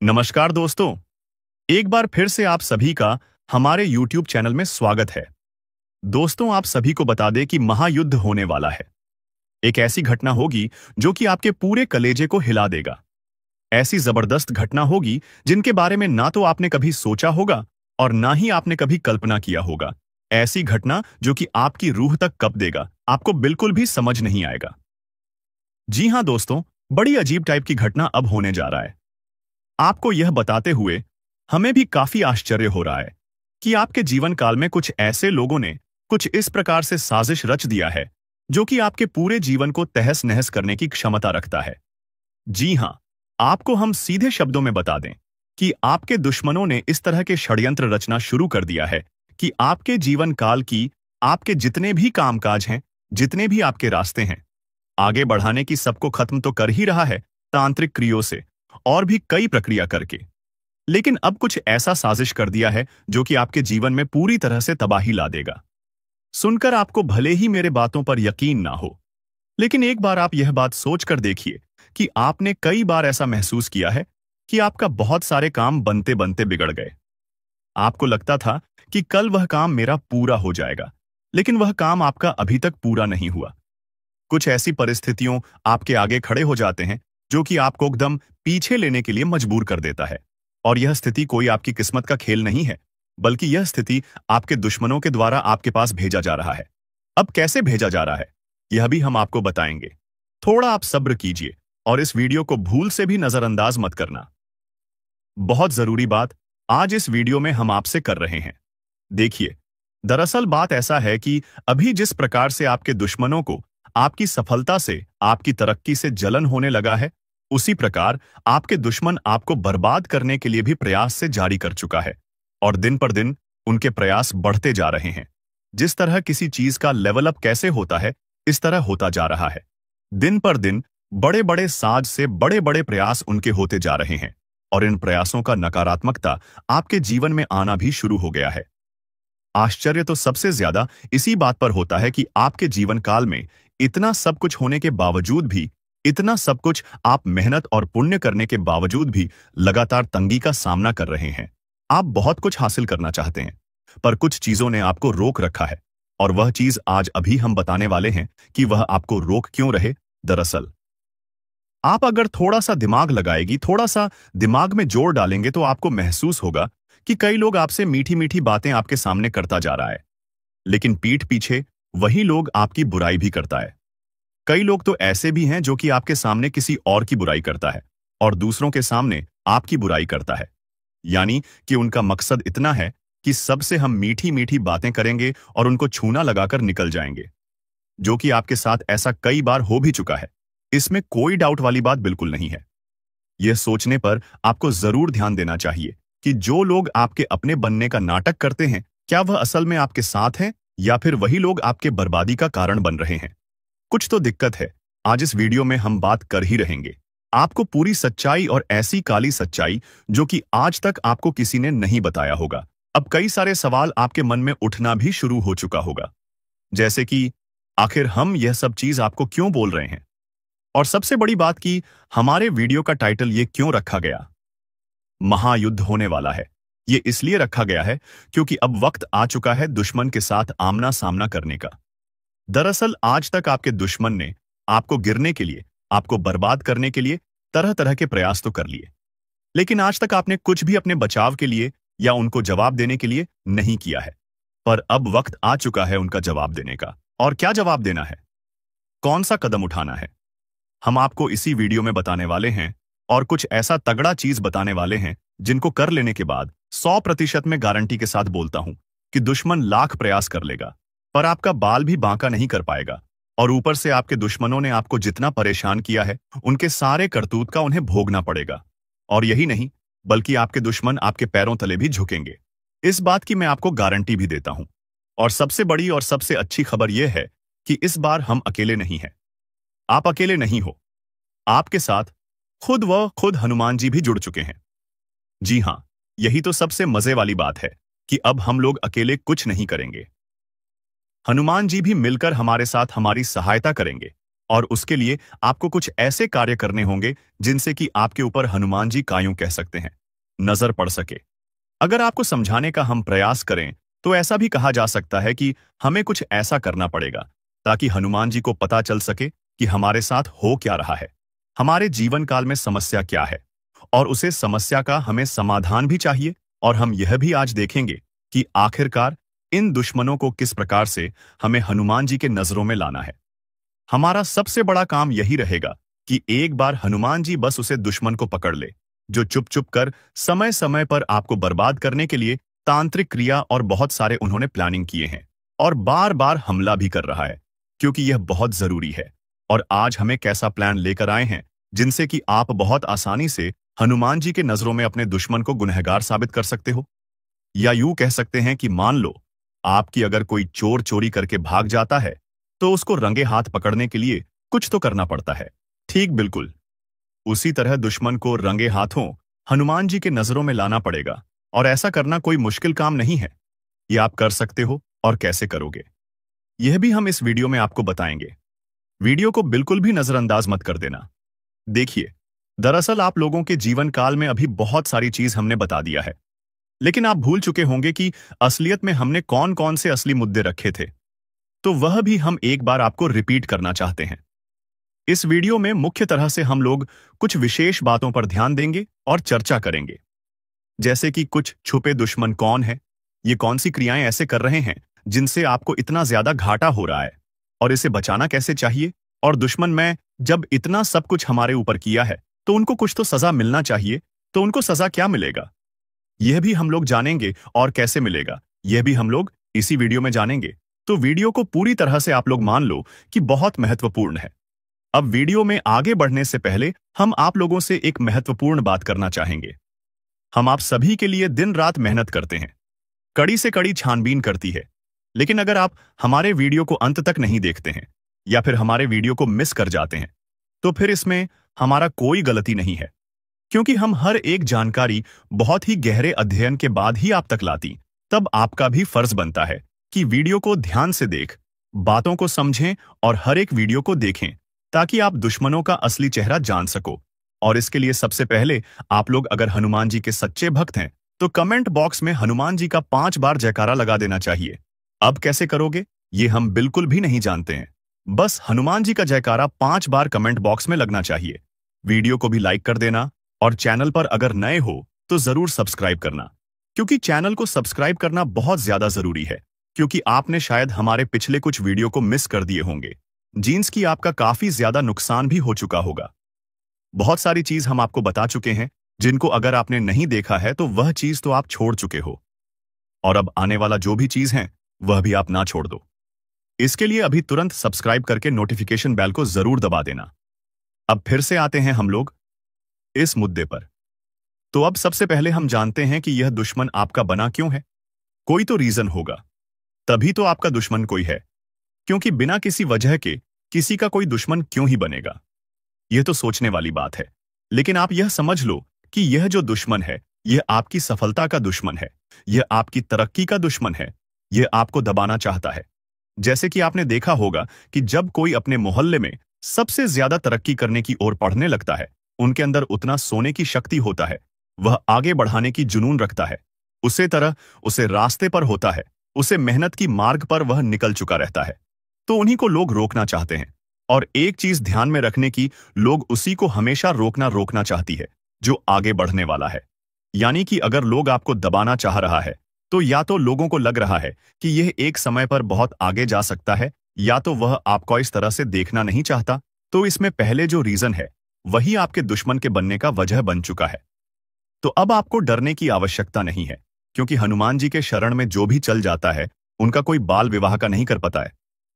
नमस्कार दोस्तों। एक बार फिर से आप सभी का हमारे YouTube चैनल में स्वागत है। दोस्तों, आप सभी को बता दें कि महायुद्ध होने वाला है। एक ऐसी घटना होगी जो कि आपके पूरे कलेजे को हिला देगा। ऐसी जबरदस्त घटना होगी जिनके बारे में ना तो आपने कभी सोचा होगा और ना ही आपने कभी कल्पना किया होगा। ऐसी घटना जो कि आपकी रूह तक कँप देगा, आपको बिल्कुल भी समझ नहीं आएगा। जी हाँ दोस्तों, बड़ी अजीब टाइप की घटना अब होने जा रहा है। आपको यह बताते हुए हमें भी काफी आश्चर्य हो रहा है कि आपके जीवन काल में कुछ ऐसे लोगों ने कुछ इस प्रकार से साजिश रच दिया है जो कि आपके पूरे जीवन को तहस नहस करने की क्षमता रखता है। जी हां, आपको हम सीधे शब्दों में बता दें कि आपके दुश्मनों ने इस तरह के षड्यंत्र रचना शुरू कर दिया है कि आपके जीवन काल की आपके जितने भी कामकाज हैं, जितने भी आपके रास्ते हैं, आगे बढ़ाने की सबको खत्म तो कर ही रहा है तांत्रिक क्रियों से और भी कई प्रक्रिया करके। लेकिन अब कुछ ऐसा साजिश कर दिया है जो कि आपके जीवन में पूरी तरह से तबाही ला देगा। सुनकर आपको भले ही मेरे बातों पर यकीन ना हो, लेकिन एक बार आप यह बात सोचकर देखिए कि आपने कई बार ऐसा महसूस किया है कि आपका बहुत सारे काम बनते बनते बिगड़ गए। आपको लगता था कि कल वह काम मेरा पूरा हो जाएगा, लेकिन वह काम आपका अभी तक पूरा नहीं हुआ। कुछ ऐसी परिस्थितियों आपके आगे खड़े हो जाते हैं जो कि आपको एकदम पीछे लेने के लिए मजबूर कर देता है। और यह स्थिति कोई आपकी किस्मत का खेल नहीं है, बल्कि यह स्थिति आपके दुश्मनों के द्वारा आपके पास भेजा जा रहा है। अब कैसे भेजा जा रहा है, यह भी हम आपको बताएंगे। थोड़ा आप सब्र कीजिए और इस वीडियो को भूल से भी नजरअंदाज मत करना। बहुत जरूरी बात आज इस वीडियो में हम आपसे कर रहे हैं। देखिए, दरअसल बात ऐसा है कि अभी जिस प्रकार से आपके दुश्मनों को आपकी सफलता से, आपकी तरक्की से जलन होने लगा है, उसी प्रकार आपके दुश्मन आपको बर्बाद करने के लिए भी प्रयास से जारी कर चुका है और दिन पर दिन उनके प्रयास बढ़ते जा रहे हैं। जिस तरह किसी चीज का लेवल अप कैसे होता है, इस तरह होता जा रहा है। दिन पर दिन बड़े बड़े साज से बड़े बड़े प्रयास उनके होते जा रहे हैं और इन प्रयासों का नकारात्मकता आपके जीवन में आना भी शुरू हो गया है। आश्चर्य तो सबसे ज्यादा इसी बात पर होता है कि आपके जीवन काल में इतना सब कुछ होने के बावजूद भी, इतना सब कुछ आप मेहनत और पुण्य करने के बावजूद भी लगातार तंगी का सामना कर रहे हैं। आप बहुत कुछ हासिल करना चाहते हैं, पर कुछ चीजों ने आपको रोक रखा है और वह चीज आज अभी हम बताने वाले हैं कि वह आपको रोक क्यों रहे। दरअसल आप अगर थोड़ा सा दिमाग लगाएगी, थोड़ा सा दिमाग में जोर डालेंगे तो आपको महसूस होगा कि कई लोग आपसे मीठी मीठी बातें आपके सामने करता जा रहा है, लेकिन पीठ पीछे वही लोग आपकी बुराई भी करता है। कई लोग तो ऐसे भी हैं जो कि आपके सामने किसी और की बुराई करता है और दूसरों के सामने आपकी बुराई करता है। यानी कि उनका मकसद इतना है कि सबसे हम मीठी मीठी बातें करेंगे और उनको छूना लगाकर निकल जाएंगे, जो कि आपके साथ ऐसा कई बार हो भी चुका है। इसमें कोई डाउट वाली बात बिल्कुल नहीं है। यह सोचने पर आपको जरूर ध्यान देना चाहिए कि जो लोग आपके अपने बनने का नाटक करते हैं, क्या वह असल में आपके साथ हैं या फिर वही लोग आपके बर्बादी का कारण बन रहे हैं। कुछ तो दिक्कत है। आज इस वीडियो में हम बात कर ही रहेंगे, आपको पूरी सच्चाई और ऐसी काली सच्चाई जो कि आज तक आपको किसी ने नहीं बताया होगा। अब कई सारे सवाल आपके मन में उठना भी शुरू हो चुका होगा, जैसे कि आखिर हम यह सब चीज आपको क्यों बोल रहे हैं, और सबसे बड़ी बात कि हमारे वीडियो का टाइटल ये क्यों रखा गया, महायुद्ध होने वाला है। ये इसलिए रखा गया है क्योंकि अब वक्त आ चुका है दुश्मन के साथ आमना सामना करने का। दरअसल आज तक आपके दुश्मन ने आपको गिरने के लिए, आपको बर्बाद करने के लिए तरह तरह के प्रयास तो कर लिए, लेकिन आज तक आपने कुछ भी अपने बचाव के लिए या उनको जवाब देने के लिए नहीं किया है। पर अब वक्त आ चुका है उनका जवाब देने का। और क्या जवाब देना है, कौन सा कदम उठाना है, हम आपको इसी वीडियो में बताने वाले हैं। और कुछ ऐसा तगड़ा चीज बताने वाले हैं जिनको कर लेने के बाद 100% में गारंटी के साथ बोलता हूं कि दुश्मन लाख प्रयास कर लेगा पर आपका बाल भी बांका नहीं कर पाएगा। और ऊपर से आपके दुश्मनों ने आपको जितना परेशान किया है, उनके सारे करतूत का उन्हें भोगना पड़ेगा। और यही नहीं, बल्कि आपके दुश्मन आपके पैरों तले भी झुकेंगे। इस बात की मैं आपको गारंटी भी देता हूं। और सबसे बड़ी और सबसे अच्छी खबर यह है कि इस बार हम अकेले नहीं हैं। आप अकेले नहीं हो, आपके साथ खुद हनुमान जी भी जुड़ चुके हैं। जी हां, यही तो सबसे मजे वाली बात है कि अब हम लोग अकेले कुछ नहीं करेंगे। हनुमान जी भी मिलकर हमारे साथ हमारी सहायता करेंगे और उसके लिए आपको कुछ ऐसे कार्य करने होंगे जिनसे कि आपके ऊपर हनुमान जी का यूं कह सकते हैं नजर पड़ सके। अगर आपको समझाने का हम प्रयास करें तो ऐसा भी कहा जा सकता है कि हमें कुछ ऐसा करना पड़ेगा ताकि हनुमान जी को पता चल सके कि हमारे साथ हो क्या रहा है, हमारे जीवन काल में समस्या क्या है, और उसे समस्या का हमें समाधान भी चाहिए। और हम यह भी आज देखेंगे कि आखिरकार इन दुश्मनों को किस प्रकार से हमें हनुमान जी के नजरों में लाना है। हमारा सबसे बड़ा काम यही रहेगा कि एक बार हनुमान जी बस उसे दुश्मन को पकड़ ले जो चुप चुप कर समय समय पर आपको बर्बाद करने के लिए तांत्रिक क्रिया और बहुत सारे उन्होंने प्लानिंग किए हैं और बार बार हमला भी कर रहा है, क्योंकि यह बहुत जरूरी है। और आज हमें कैसा प्लान लेकर आए हैं जिनसे कि आप बहुत आसानी से हनुमान जी के नजरों में अपने दुश्मन को गुनहगार साबित कर सकते हो। या यूं कह सकते हैं कि मान लो आपकी अगर कोई चोर चोरी करके भाग जाता है तो उसको रंगे हाथ पकड़ने के लिए कुछ तो करना पड़ता है। ठीक बिल्कुल उसी तरह दुश्मन को रंगे हाथों हनुमान जी के नजरों में लाना पड़ेगा, और ऐसा करना कोई मुश्किल काम नहीं है। यह आप कर सकते हो, और कैसे करोगे यह भी हम इस वीडियो में आपको बताएंगे। वीडियो को बिल्कुल भी नजरअंदाज मत कर देना। देखिए, दरअसल आप लोगों के जीवन काल में अभी बहुत सारी चीज हमने बता दिया है, लेकिन आप भूल चुके होंगे कि असलियत में हमने कौन कौन से असली मुद्दे रखे थे। तो वह भी हम एक बार आपको रिपीट करना चाहते हैं। इस वीडियो में मुख्य तरह से हम लोग कुछ विशेष बातों पर ध्यान देंगे और चर्चा करेंगे, जैसे कि कुछ छुपे दुश्मन कौन है, ये कौन सी क्रियाएं ऐसे कर रहे हैं जिनसे आपको इतना ज्यादा घाटा हो रहा है, और इसे बचाना कैसे चाहिए, और दुश्मन में जब इतना सब कुछ हमारे ऊपर किया है तो उनको कुछ तो सजा मिलना चाहिए, तो उनको सजा क्या मिलेगा यह भी हम लोग जानेंगे, और कैसे मिलेगा यह भी हम लोग इसी वीडियो में जानेंगे। तो वीडियो को पूरी तरह से आप लोग मान लो कि बहुत महत्वपूर्ण है। अब वीडियो में आगे बढ़ने से पहले हम आप लोगों से एक महत्वपूर्ण बात करना चाहेंगे। हम आप सभी के लिए दिन रात मेहनत करते हैं, कड़ी से कड़ी छानबीन करती है, लेकिन अगर आप हमारे वीडियो को अंत तक नहीं देखते हैं या फिर हमारे वीडियो को मिस कर जाते हैं तो फिर इसमें हमारा कोई गलती नहीं है, क्योंकि हम हर एक जानकारी बहुत ही गहरे अध्ययन के बाद ही आप तक लाती। तब आपका भी फर्ज बनता है कि वीडियो को ध्यान से देख, बातों को समझें और हर एक वीडियो को देखें ताकि आप दुश्मनों का असली चेहरा जान सको। और इसके लिए सबसे पहले आप लोग अगर हनुमान जी के सच्चे भक्त हैं तो कमेंट बॉक्स में हनुमान जी का 5 बार जयकारा लगा देना चाहिए। अब कैसे करोगे ये हम बिल्कुल भी नहीं जानते हैं, बस हनुमान जी का जयकारा 5 बार कमेंट बॉक्स में लगना चाहिए। वीडियो को भी लाइक कर देना, और चैनल पर अगर नए हो तो जरूर सब्सक्राइब करना, क्योंकि चैनल को सब्सक्राइब करना बहुत ज्यादा जरूरी है, क्योंकि आपने शायद हमारे पिछले कुछ वीडियो को मिस कर दिए होंगे। जीन्स की आपका काफी ज्यादा नुकसान भी हो चुका होगा। बहुत सारी चीज हम आपको बता चुके हैं जिनको अगर आपने नहीं देखा है तो वह चीज तो आप छोड़ चुके हो, और अब आने वाला जो भी चीज है वह भी आप ना छोड़ दो। इसके लिए अभी तुरंत सब्सक्राइब करके नोटिफिकेशन बेल को जरूर दबा देना। अब फिर से आते हैं हम लोग इस मुद्दे पर। तो अब सबसे पहले हम जानते हैं कि यह दुश्मन आपका बना क्यों है। कोई तो रीजन होगा, तभी तो आपका दुश्मन कोई है, क्योंकि बिना किसी वजह के किसी का कोई दुश्मन क्यों ही बनेगा। यह तो सोचने वाली बात है, लेकिन आप यह समझ लो कि यह जो दुश्मन है यह आपकी सफलता का दुश्मन है, यह आपकी तरक्की का दुश्मन है, यह आपको दबाना चाहता है। जैसे कि आपने देखा होगा कि जब कोई अपने मोहल्ले में सबसे ज्यादा तरक्की करने की ओर बढ़ने लगता है, उनके अंदर उतना सोने की शक्ति होता है, वह आगे बढ़ाने की जुनून रखता है, उसे तरह उसे रास्ते पर होता है, उसे मेहनत की मार्ग पर वह निकल चुका रहता है, तो उन्हीं को लोग रोकना चाहते हैं। और एक चीज ध्यान में रखने की, लोग उसी को हमेशा रोकना चाहती है जो आगे बढ़ने वाला है। यानी कि अगर लोग आपको दबाना चाह रहा है तो या तो लोगों को लग रहा है कि यह एक समय पर बहुत आगे जा सकता है, या तो वह आपको इस तरह से देखना नहीं चाहता। तो इसमें पहले जो रीजन है वही आपके दुश्मन के बनने का वजह बन चुका है। तो अब आपको डरने की आवश्यकता नहीं है, क्योंकि हनुमान जी के शरण में जो भी चल जाता है उनका कोई बाल विवाह का नहीं कर पाता है।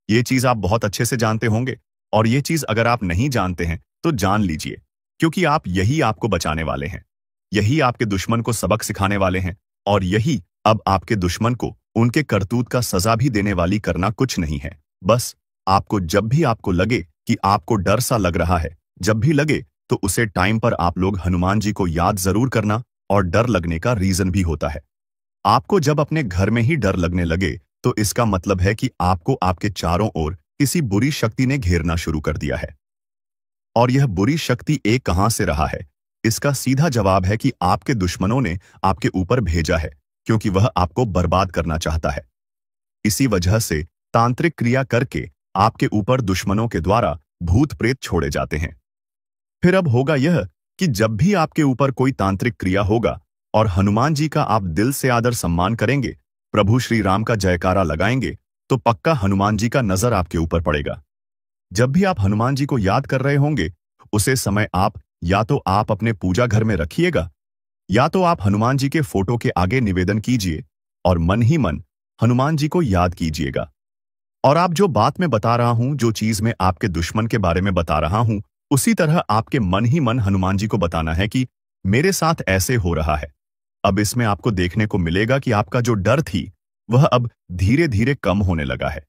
ये चीज आप बहुत अच्छे से जानते होंगे, और ये चीज अगर आप नहीं जानते हैं तो जान लीजिए, क्योंकि आप यही आपको बचाने वाले हैं, यही आपके दुश्मन को सबक सिखाने वाले हैं, और यही अब आपके दुश्मन को उनके करतूत का सजा भी देने वाली करना कुछ नहीं है। बस आपको जब भी आपको लगे कि आपको डर सा लग रहा है, जब भी लगे तो उसे टाइम पर आप लोग हनुमान जी को याद जरूर करना। और डर लगने का रीजन भी होता है। आपको जब अपने घर में ही डर लगने लगे तो इसका मतलब है कि आपको आपके चारों ओर किसी बुरी शक्ति ने घेरना शुरू कर दिया है। और यह बुरी शक्ति एक कहां से रहा है? इसका सीधा जवाब है कि आपके दुश्मनों ने आपके ऊपर भेजा है, क्योंकि वह आपको बर्बाद करना चाहता है। इसी वजह से तांत्रिक क्रिया करके आपके ऊपर दुश्मनों के द्वारा भूत प्रेत छोड़े जाते हैं। फिर अब होगा यह कि जब भी आपके ऊपर कोई तांत्रिक क्रिया होगा और हनुमान जी का आप दिल से आदर सम्मान करेंगे, प्रभु श्री राम का जयकारा लगाएंगे, तो पक्का हनुमान जी का नजर आपके ऊपर पड़ेगा। जब भी आप हनुमान जी को याद कर रहे होंगे, उसे समय आप या तो आप अपने पूजा घर में रखिएगा, या तो आप हनुमान जी के फोटो के आगे निवेदन कीजिए और मन ही मन हनुमान जी को याद कीजिएगा। और आप जो बात मैं बता रहा हूं, जो चीज मैं आपके दुश्मन के बारे में बता रहा हूं, उसी तरह आपके मन ही मन हनुमान जी को बताना है कि मेरे साथ ऐसे हो रहा है। अब इसमें आपको देखने को मिलेगा कि आपका जो डर थी वह अब धीरे धीरे कम होने लगा है।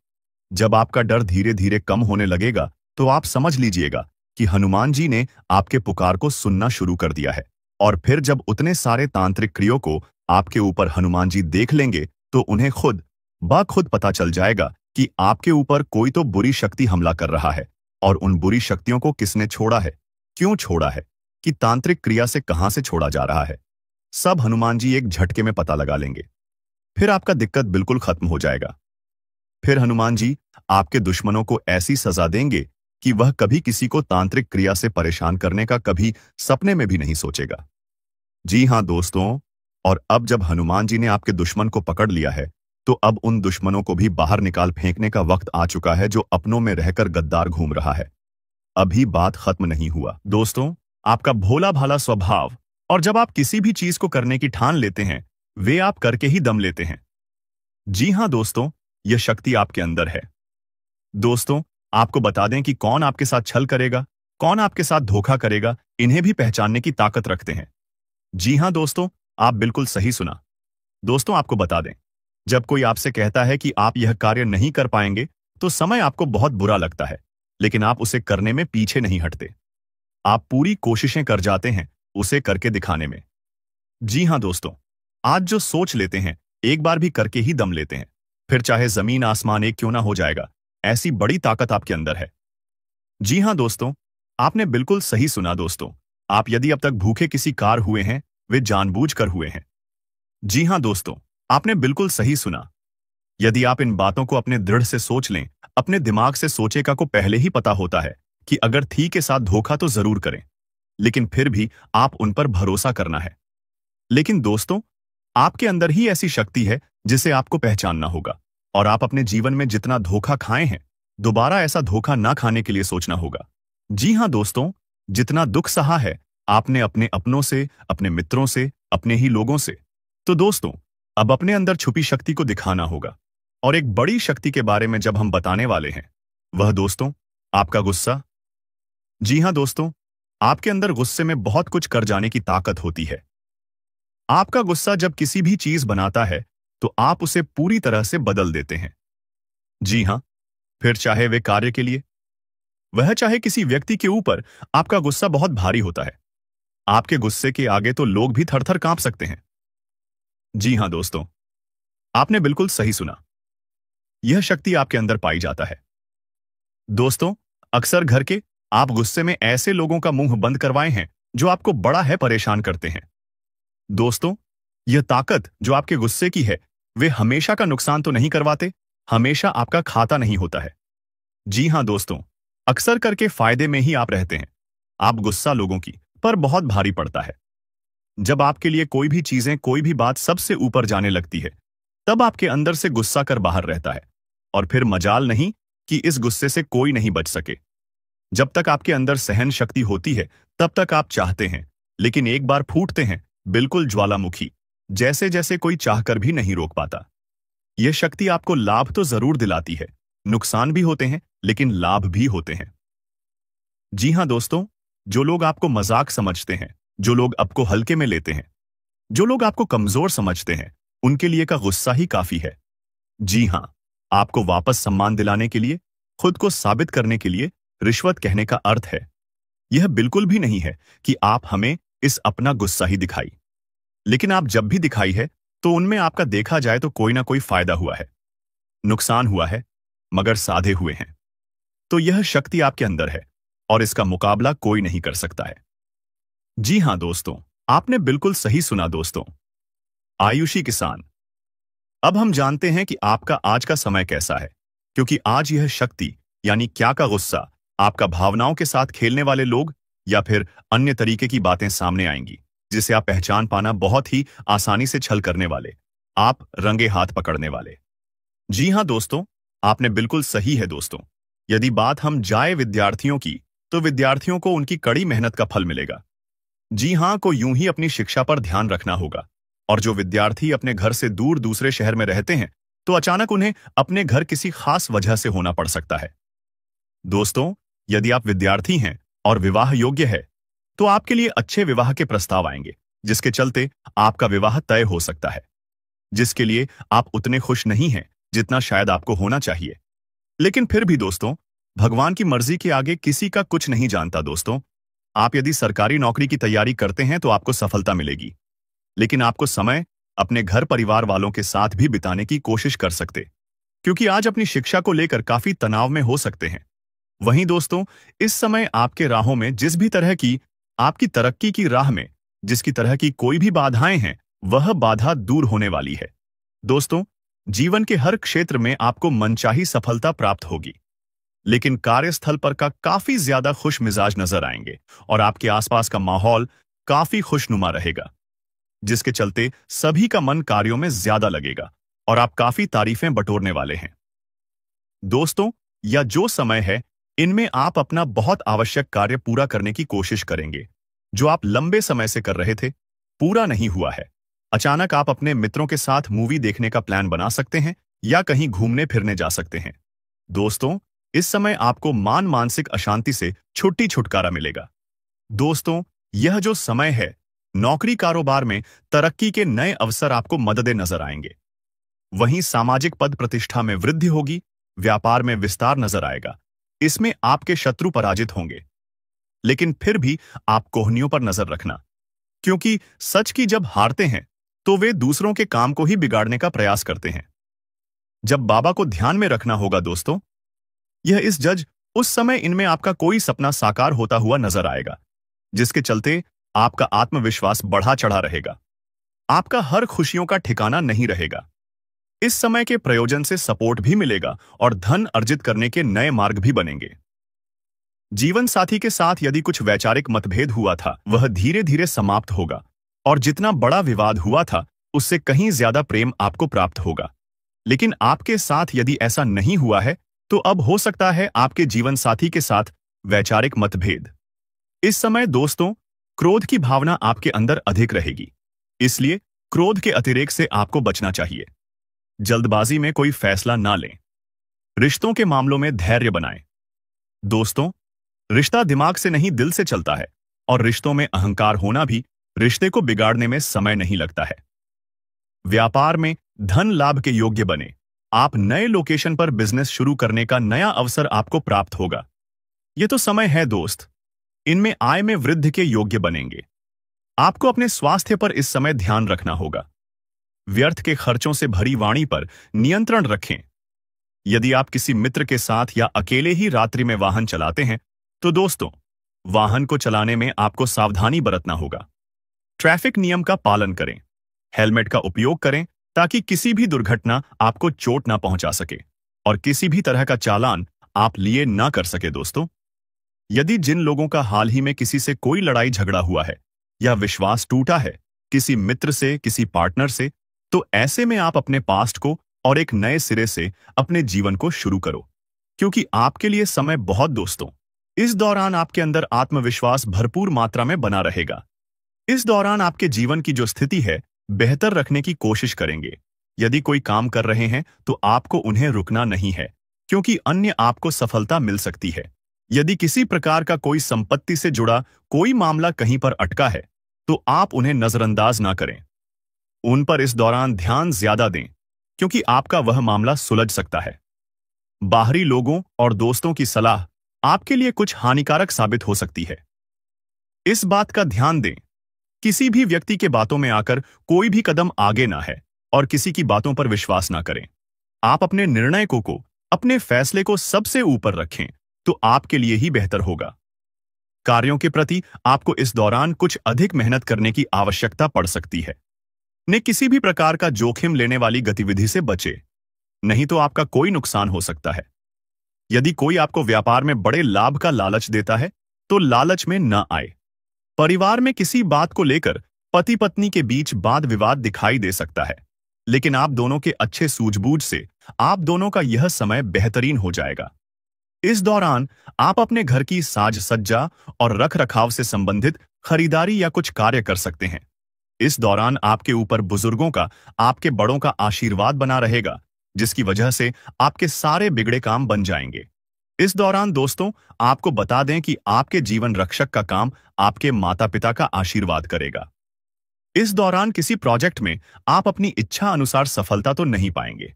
जब आपका डर धीरे धीरे कम होने लगेगा तो आप समझ लीजिएगा कि हनुमान जी ने आपके पुकार को सुनना शुरू कर दिया है। और फिर जब उतने सारे तांत्रिक क्रियों को आपके ऊपर हनुमान जी देख लेंगे तो उन्हें खुद ब खुद पता चल जाएगा कि आपके ऊपर कोई तो बुरी शक्ति हमला कर रहा है। और उन बुरी शक्तियों को किसने छोड़ा है, क्यों छोड़ा है, कि तांत्रिक क्रिया से कहां से छोड़ा जा रहा है, सब हनुमान जी एक झटके में पता लगा लेंगे। फिर आपका दिक्कत बिल्कुल खत्म हो जाएगा। फिर हनुमान जी आपके दुश्मनों को ऐसी सजा देंगे कि वह कभी किसी को तांत्रिक क्रिया से परेशान करने का कभी सपने में भी नहीं सोचेगा। जी हां दोस्तों, और अब जब हनुमान जी ने आपके दुश्मन को पकड़ लिया है, तो अब उन दुश्मनों को भी बाहर निकाल फेंकने का वक्त आ चुका है जो अपनों में रहकर गद्दार घूम रहा है। अभी बात खत्म नहीं हुआ दोस्तों। आपका भोला भाला स्वभाव और जब आप किसी भी चीज को करने की ठान लेते हैं, वे आप करके ही दम लेते हैं। जी हां दोस्तों, यह शक्ति आपके अंदर है। दोस्तों, आपको बता दें कि कौन आपके साथ छल करेगा, कौन आपके साथ धोखा करेगा, इन्हें भी पहचानने की ताकत रखते हैं। जी हां दोस्तों, आप बिल्कुल सही सुना। दोस्तों, आपको बता दें, जब कोई आपसे कहता है कि आप यह कार्य नहीं कर पाएंगे, तो समय आपको बहुत बुरा लगता है, लेकिन आप उसे करने में पीछे नहीं हटते। आप पूरी कोशिशें कर जाते हैं उसे करके दिखाने में। जी हां दोस्तों, आज जो सोच लेते हैं, एक बार भी करके ही दम लेते हैं, फिर चाहे जमीन आसमान एक क्यों ना हो जाएगा। ऐसी बड़ी ताकत आपके अंदर है। जी हां दोस्तों, आपने बिल्कुल सही सुना दोस्तों। आप यदि अब तक भूखे किसी कार हुए हैं, वे जानबूझकर हुए हैं। जी हां दोस्तों, आपने बिल्कुल सही सुना। यदि आप इन बातों को अपने दृढ़ से सोच लें, अपने दिमाग से सोचेगा को पहले ही पता होता है कि अगर थी के साथ धोखा तो जरूर करें, लेकिन फिर भी आप उन पर भरोसा करना है। लेकिन दोस्तों, आपके अंदर ही ऐसी शक्ति है जिसे आपको पहचानना होगा, और आप अपने जीवन में जितना धोखा खाए हैं, दोबारा ऐसा धोखा ना खाने के लिए सोचना होगा। जी हां दोस्तों, जितना दुख सहा है आपने अपने अपनों से, अपने मित्रों से, अपने ही लोगों से, तो दोस्तों अब अपने अंदर छुपी शक्ति को दिखाना होगा। और एक बड़ी शक्ति के बारे में जब हम बताने वाले हैं, वह दोस्तों आपका गुस्सा। जी हां दोस्तों, आपके अंदर गुस्से में बहुत कुछ कर जाने की ताकत होती है। आपका गुस्सा जब किसी भी चीज बनाता है तो आप उसे पूरी तरह से बदल देते हैं। जी हां, फिर चाहे वे कार्य के लिए, वह चाहे किसी व्यक्ति के ऊपर, आपका गुस्सा बहुत भारी होता है। आपके गुस्से के आगे तो लोग भी थर थर कांप सकते हैं। जी हां दोस्तों, आपने बिल्कुल सही सुना। यह शक्ति आपके अंदर पाई जाता है। दोस्तों, अक्सर घर के आप गुस्से में ऐसे लोगों का मुंह बंद करवाए हैं जो आपको बड़ा है परेशान करते हैं। दोस्तों, यह ताकत जो आपके गुस्से की है, वे हमेशा का नुकसान तो नहीं करवाते, हमेशा आपका खाता नहीं होता है। जी हां दोस्तों, अक्सर करके फायदे में ही आप रहते हैं। आप गुस्सा लोगों की पर बहुत भारी पड़ता है। जब आपके लिए कोई भी चीजें, कोई भी बात सबसे ऊपर जाने लगती है, तब आपके अंदर से गुस्सा कर बाहर रहता है, और फिर मजाल नहीं कि इस गुस्से से कोई नहीं बच सके। जब तक आपके अंदर सहन शक्ति होती है, तब तक आप चाहते हैं, लेकिन एक बार फूटते हैं, बिल्कुल ज्वालामुखी जैसे जैसे कोई चाहकर भी नहीं रोक पाता। यह शक्ति आपको लाभ तो जरूर दिलाती है, नुकसान भी होते हैं, लेकिन लाभ भी होते हैं। जी हां दोस्तों, जो लोग आपको मजाक समझते हैं, जो लोग आपको हल्के में लेते हैं, जो लोग आपको कमजोर समझते हैं, उनके लिए का गुस्सा ही काफी है। जी हां, आपको वापस सम्मान दिलाने के लिए, खुद को साबित करने के लिए रिश्वत कहने का अर्थ है। यह बिल्कुल भी नहीं है कि आप हमें इस अपना गुस्सा ही दिखाई, लेकिन आप जब भी दिखाई है तो उनमें आपका देखा जाए तो कोई ना कोई फायदा हुआ है, नुकसान हुआ है, मगर साधे हुए हैं। तो यह शक्ति आपके अंदर है और इसका मुकाबला कोई नहीं कर सकता है। जी हां दोस्तों, आपने बिल्कुल सही सुना दोस्तों। आयुषी किसान, अब हम जानते हैं कि आपका आज का समय कैसा है, क्योंकि आज यह शक्ति यानी क्या का गुस्सा, आपका भावनाओं के साथ खेलने वाले लोग या फिर अन्य तरीके की बातें सामने आएंगी, जिसे आप पहचान पाना बहुत ही आसानी से छल करने वाले, आप रंगे हाथ पकड़ने वाले। जी हां दोस्तों, आपने बिल्कुल सही है दोस्तों। यदि बात हम जाए विद्यार्थियों की, तो विद्यार्थियों को उनकी कड़ी मेहनत का फल मिलेगा। जी हां, को यूं ही अपनी शिक्षा पर ध्यान रखना होगा। और जो विद्यार्थी अपने घर से दूर दूसरे शहर में रहते हैं, तो अचानक उन्हें अपने घर किसी खास वजह से होना पड़ सकता है। दोस्तों, यदि आप विद्यार्थी हैं और विवाह योग्य है, तो आपके लिए अच्छे विवाह के प्रस्ताव आएंगे, जिसके चलते आपका विवाह तय हो सकता है, जिसके लिए आप उतने खुश नहीं हैं जितना शायद आपको होना चाहिए। लेकिन फिर भी दोस्तों, भगवान की मर्जी के आगे किसी का कुछ नहीं जानता दोस्तों। आप यदि सरकारी नौकरी की तैयारी करते हैं तो आपको सफलता मिलेगी, लेकिन आपको समय अपने घर परिवार वालों के साथ भी बिताने की कोशिश कर सकते, क्योंकि आज अपनी शिक्षा को लेकर काफी तनाव में हो सकते हैं। वहीं दोस्तों, इस समय आपके राहों में जिस भी तरह की आपकी तरक्की की राह में जिसकी तरह की कोई भी बाधाएं हैं, वह बाधा दूर होने वाली है। दोस्तों, जीवन के हर क्षेत्र में आपको मनचाही सफलता प्राप्त होगी, लेकिन कार्यस्थल पर का काफी ज्यादा खुश मिजाज नजर आएंगे और आपके आसपास का माहौल काफी खुशनुमा रहेगा, जिसके चलते सभी का मन कार्यों में ज्यादा लगेगा और आप काफी तारीफें बटोरने वाले हैं। दोस्तों, यह जो समय है, इनमें आप अपना बहुत आवश्यक कार्य पूरा करने की कोशिश करेंगे, जो आप लंबे समय से कर रहे थे, पूरा नहीं हुआ है। अचानक आप अपने मित्रों के साथ मूवी देखने का प्लान बना सकते हैं या कहीं घूमने फिरने जा सकते हैं। दोस्तों, इस समय आपको मानसिक अशांति से छुटकारा मिलेगा। दोस्तों, यह जो समय है, नौकरी कारोबार में तरक्की के नए अवसर आपको मददें नजर आएंगे। वहीं सामाजिक पद प्रतिष्ठा में वृद्धि होगी, व्यापार में विस्तार नजर आएगा। इसमें आपके शत्रु पराजित होंगे, लेकिन फिर भी आप कोहनियों पर नजर रखना, क्योंकि सच की जब हारते हैं तो वे दूसरों के काम को ही बिगाड़ने का प्रयास करते हैं। जब बाबा को ध्यान में रखना होगा दोस्तों, यह इस जज उस समय इनमें आपका कोई सपना साकार होता हुआ नजर आएगा, जिसके चलते आपका आत्मविश्वास बढ़ा चढ़ा रहेगा। आपका हर खुशियों का ठिकाना नहीं रहेगा। इस समय के प्रयोजन से सपोर्ट भी मिलेगा और धन अर्जित करने के नए मार्ग भी बनेंगे। जीवन साथी के साथ यदि कुछ वैचारिक मतभेद हुआ था, वह धीरे धीरे समाप्त होगा और जितना बड़ा विवाद हुआ था, उससे कहीं ज्यादा प्रेम आपको प्राप्त होगा। लेकिन आपके साथ यदि ऐसा नहीं हुआ है, तो अब हो सकता है आपके जीवन साथी के साथ वैचारिक मतभेद। इस समय दोस्तों, क्रोध की भावना आपके अंदर अधिक रहेगी, इसलिए क्रोध के अतिरेक से आपको बचना चाहिए। जल्दबाजी में कोई फैसला ना लें। रिश्तों के मामलों में धैर्य बनाएं। दोस्तों, रिश्ता दिमाग से नहीं दिल से चलता है और रिश्तों में अहंकार होना भी रिश्ते को बिगाड़ने में समय नहीं लगता है। व्यापार में धन लाभ के योग्य बने। आप नए लोकेशन पर बिजनेस शुरू करने का नया अवसर आपको प्राप्त होगा। यह तो समय है दोस्त, इनमें आय में वृद्धि के योग्य बनेंगे। आपको अपने स्वास्थ्य पर इस समय ध्यान रखना होगा। व्यर्थ के खर्चों से भरी वाणी पर नियंत्रण रखें। यदि आप किसी मित्र के साथ या अकेले ही रात्रि में वाहन चलाते हैं, तो दोस्तों, वाहन को चलाने में आपको सावधानी बरतना होगा। ट्रैफिक नियम का पालन करें। हेलमेट का उपयोग करें ताकि किसी भी दुर्घटना आपको चोट ना पहुंचा सके और किसी भी तरह का चालान आप लिए ना कर सके। दोस्तों, यदि जिन लोगों का हाल ही में किसी से कोई लड़ाई झगड़ा हुआ है या विश्वास टूटा है, किसी मित्र से, किसी पार्टनर से, तो ऐसे में आप अपने पास्ट को और एक नए सिरे से अपने जीवन को शुरू करो, क्योंकि आपके लिए समय बहुत दोस्तों, इस दौरान आपके अंदर आत्मविश्वास भरपूर मात्रा में बना रहेगा। इस दौरान आपके जीवन की जो स्थिति है, बेहतर रखने की कोशिश करेंगे। यदि कोई काम कर रहे हैं तो आपको उन्हें रुकना नहीं है, क्योंकि अन्य आपको सफलता मिल सकती है। यदि किसी प्रकार का कोई संपत्ति से जुड़ा कोई मामला कहीं पर अटका है, तो आप उन्हें नजरअंदाज ना करें। उन पर इस दौरान ध्यान ज्यादा दें, क्योंकि आपका वह मामला सुलझ सकता है। बाहरी लोगों और दोस्तों की सलाह आपके लिए कुछ हानिकारक साबित हो सकती है। इस बात का ध्यान दें, किसी भी व्यक्ति के बातों में आकर कोई भी कदम आगे ना है और किसी की बातों पर विश्वास ना करें। आप अपने निर्णय को अपने फैसले को सबसे ऊपर रखें तो आपके लिए ही बेहतर होगा। कार्यों के प्रति आपको इस दौरान कुछ अधिक मेहनत करने की आवश्यकता पड़ सकती है। ने किसी भी प्रकार का जोखिम लेने वाली गतिविधि से बचे, नहीं तो आपका कोई नुकसान हो सकता है। यदि कोई आपको व्यापार में बड़े लाभ का लालच देता है, तो लालच में न आए। परिवार में किसी बात को लेकर पति पत्नी के बीच वाद विवाद दिखाई दे सकता है, लेकिन आप दोनों के अच्छे सूझबूझ से आप दोनों का यह समय बेहतरीन हो जाएगा। इस दौरान आप अपने घर की साज सज्जा और रख रखाव से संबंधित खरीदारी या कुछ कार्य कर सकते हैं। इस दौरान आपके ऊपर बुजुर्गों का, आपके बड़ों का आशीर्वाद बना रहेगा, जिसकी वजह से आपके सारे बिगड़े काम बन जाएंगे। इस दौरान दोस्तों, आपको बता दें कि आपके जीवन रक्षक का काम आपके माता पिता का आशीर्वाद करेगा। इस दौरान किसी प्रोजेक्ट में आप अपनी इच्छा अनुसार सफलता तो नहीं पाएंगे,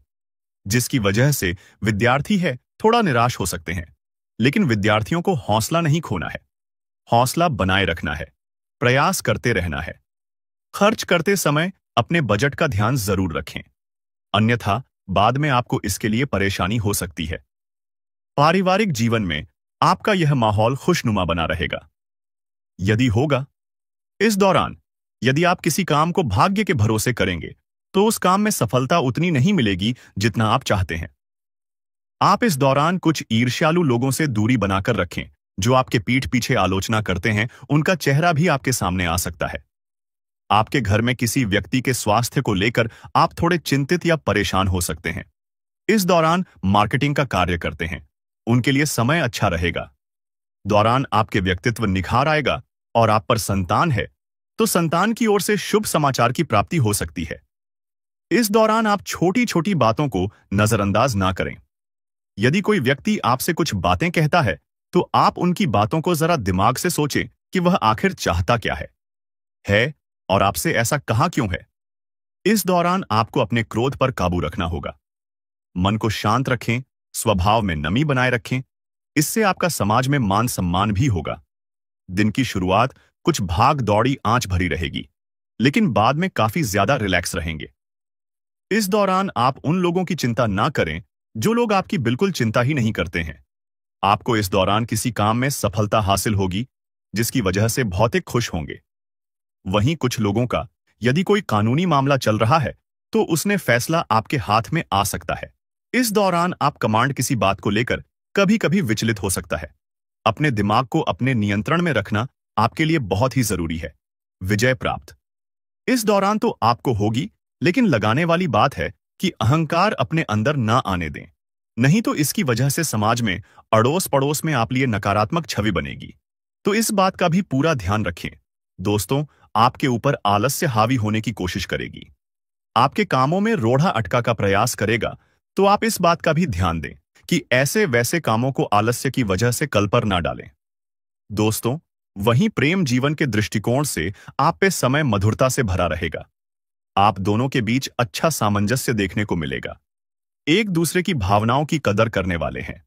जिसकी वजह से विद्यार्थी है थोड़ा निराश हो सकते हैं। लेकिन विद्यार्थियों को हौसला नहीं खोना है, हौसला बनाए रखना है, प्रयास करते रहना है। खर्च करते समय अपने बजट का ध्यान जरूर रखें, अन्यथा बाद में आपको इसके लिए परेशानी हो सकती है। पारिवारिक जीवन में आपका यह माहौल खुशनुमा बना रहेगा। यदि होगा, इस दौरान यदि आप किसी काम को भाग्य के भरोसे करेंगे, तो उस काम में सफलता उतनी नहीं मिलेगी जितना आप चाहते हैं। आप इस दौरान कुछ ईर्ष्यालु लोगों से दूरी बनाकर रखें, जो आपके पीठ पीछे आलोचना करते हैं। उनका चेहरा भी आपके सामने आ सकता है। आपके घर में किसी व्यक्ति के स्वास्थ्य को लेकर आप थोड़े चिंतित या परेशान हो सकते हैं। इस दौरान मार्केटिंग का कार्य करते हैं, उनके लिए समय अच्छा रहेगा। दौरान आपके व्यक्तित्व निखार आएगा और आप पर संतान है, तो संतान की ओर से शुभ समाचार की प्राप्ति हो सकती है। इस दौरान आप छोटी छोटी बातों को नजरअंदाज ना करें। यदि कोई व्यक्ति आपसे कुछ बातें कहता है, तो आप उनकी बातों को जरा दिमाग से सोचें कि वह आखिर चाहता क्या है और आपसे ऐसा कहा क्यों है। इस दौरान आपको अपने क्रोध पर काबू रखना होगा। मन को शांत रखें, स्वभाव में नमी बनाए रखें, इससे आपका समाज में मान सम्मान भी होगा। दिन की शुरुआत कुछ भाग दौड़ी आंच भरी रहेगी, लेकिन बाद में काफी ज्यादा रिलैक्स रहेंगे। इस दौरान आप उन लोगों की चिंता ना करें जो लोग आपकी बिल्कुल चिंता ही नहीं करते हैं। आपको इस दौरान किसी काम में सफलता हासिल होगी, जिसकी वजह से भौतिक खुश होंगे। वहीं कुछ लोगों का यदि कोई कानूनी मामला चल रहा है, तो उसने फैसला आपके हाथ में आ सकता है। इस दौरान आप कमांड किसी बात को लेकर कभी कभी विचलित हो सकता है। अपने दिमाग को अपने नियंत्रण में रखना आपके लिए बहुत ही जरूरी है। विजय प्राप्त इस दौरान तो आपको होगी, लेकिन लगाने वाली बात है कि अहंकार अपने अंदर ना आने दें, नहीं तो इसकी वजह से समाज में अड़ोस पड़ोस में आप लिए नकारात्मक छवि बनेगी। तो इस बात का भी पूरा ध्यान रखें। दोस्तों, आपके ऊपर आलस्य हावी होने की कोशिश करेगी, आपके कामों में रोड़ा अटका का प्रयास करेगा, तो आप इस बात का भी ध्यान दें कि ऐसे वैसे कामों को आलस्य की वजह से कल पर ना डालें। दोस्तों, वहीं प्रेम जीवन के दृष्टिकोण से आप पे समय मधुरता से भरा रहेगा। आप दोनों के बीच अच्छा सामंजस्य देखने को मिलेगा। एक दूसरे की भावनाओं की कदर करने वाले हैं।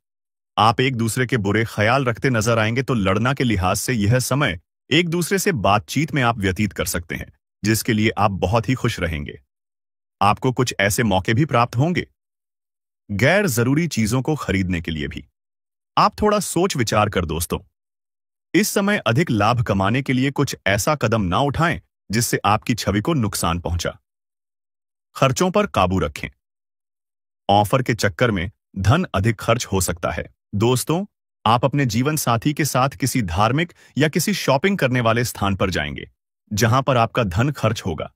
आप एक दूसरे के बुरे ख्याल रखते नजर आएंगे, तो लड़ना के लिहाज से यह समय एक दूसरे से बातचीत में आप व्यतीत कर सकते हैं, जिसके लिए आप बहुत ही खुश रहेंगे। आपको कुछ ऐसे मौके भी प्राप्त होंगे गैर जरूरी चीजों को खरीदने के लिए भी। आप थोड़ा सोच विचार कर दोस्तों, इस समय अधिक लाभ कमाने के लिए कुछ ऐसा कदम ना उठाएं जिससे आपकी छवि को नुकसान पहुंचा। खर्चों पर काबू रखें। ऑफर के चक्कर में धन अधिक खर्च हो सकता है। दोस्तों, आप अपने जीवन साथी के साथ किसी धार्मिक या किसी शॉपिंग करने वाले स्थान पर जाएंगे, जहां पर आपका धन खर्च होगा,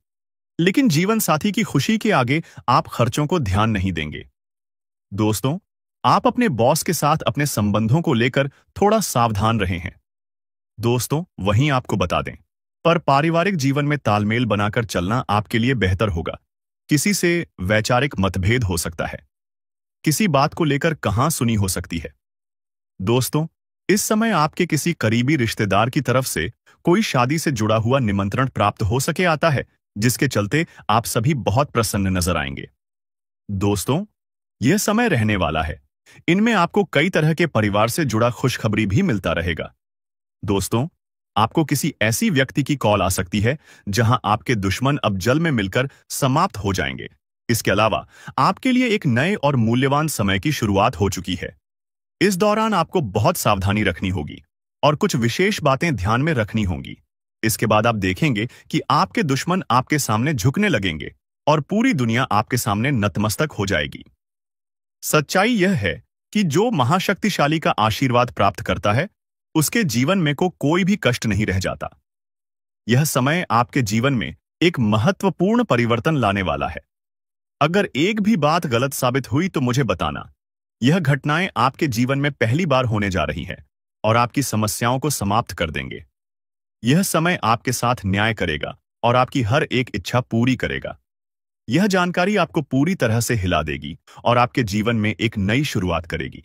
लेकिन जीवन साथी की खुशी के आगे आप खर्चों को ध्यान नहीं देंगे। दोस्तों, आप अपने बॉस के साथ अपने संबंधों को लेकर थोड़ा सावधान रहे हैं। दोस्तों, वहीं आपको बता दें, पर पारिवारिक जीवन में तालमेल बनाकर चलना आपके लिए बेहतर होगा। किसी से वैचारिक मतभेद हो सकता है, किसी बात को लेकर कहां सुनी हो सकती है। दोस्तों, इस समय आपके किसी करीबी रिश्तेदार की तरफ से कोई शादी से जुड़ा हुआ निमंत्रण प्राप्त हो सके आता है, जिसके चलते आप सभी बहुत प्रसन्न नजर आएंगे। दोस्तों, यह समय रहने वाला है। इनमें आपको कई तरह के परिवार से जुड़ा खुशखबरी भी मिलता रहेगा। दोस्तों, आपको किसी ऐसी व्यक्ति की कॉल आ सकती है जहां आपके दुश्मन अब जल में मिलकर समाप्त हो जाएंगे। इसके अलावा आपके लिए एक नए और मूल्यवान समय की शुरुआत हो चुकी है। इस दौरान आपको बहुत सावधानी रखनी होगी और कुछ विशेष बातें ध्यान में रखनी होंगी। इसके बाद आप देखेंगे कि आपके दुश्मन आपके सामने झुकने लगेंगे और पूरी दुनिया आपके सामने नतमस्तक हो जाएगी। सच्चाई यह है कि जो महाशक्तिशाली का आशीर्वाद प्राप्त करता है, उसके जीवन में कोई भी कष्ट नहीं रह जाता। यह समय आपके जीवन में एक महत्वपूर्ण परिवर्तन लाने वाला है। अगर एक भी बात गलत साबित हुई तो मुझे बताना। यह घटनाएं आपके जीवन में पहली बार होने जा रही हैं और आपकी समस्याओं को समाप्त कर देंगे। यह समय आपके साथ न्याय करेगा और आपकी हर एक इच्छा पूरी करेगा। यह जानकारी आपको पूरी तरह से हिला देगी और आपके जीवन में एक नई शुरुआत करेगी।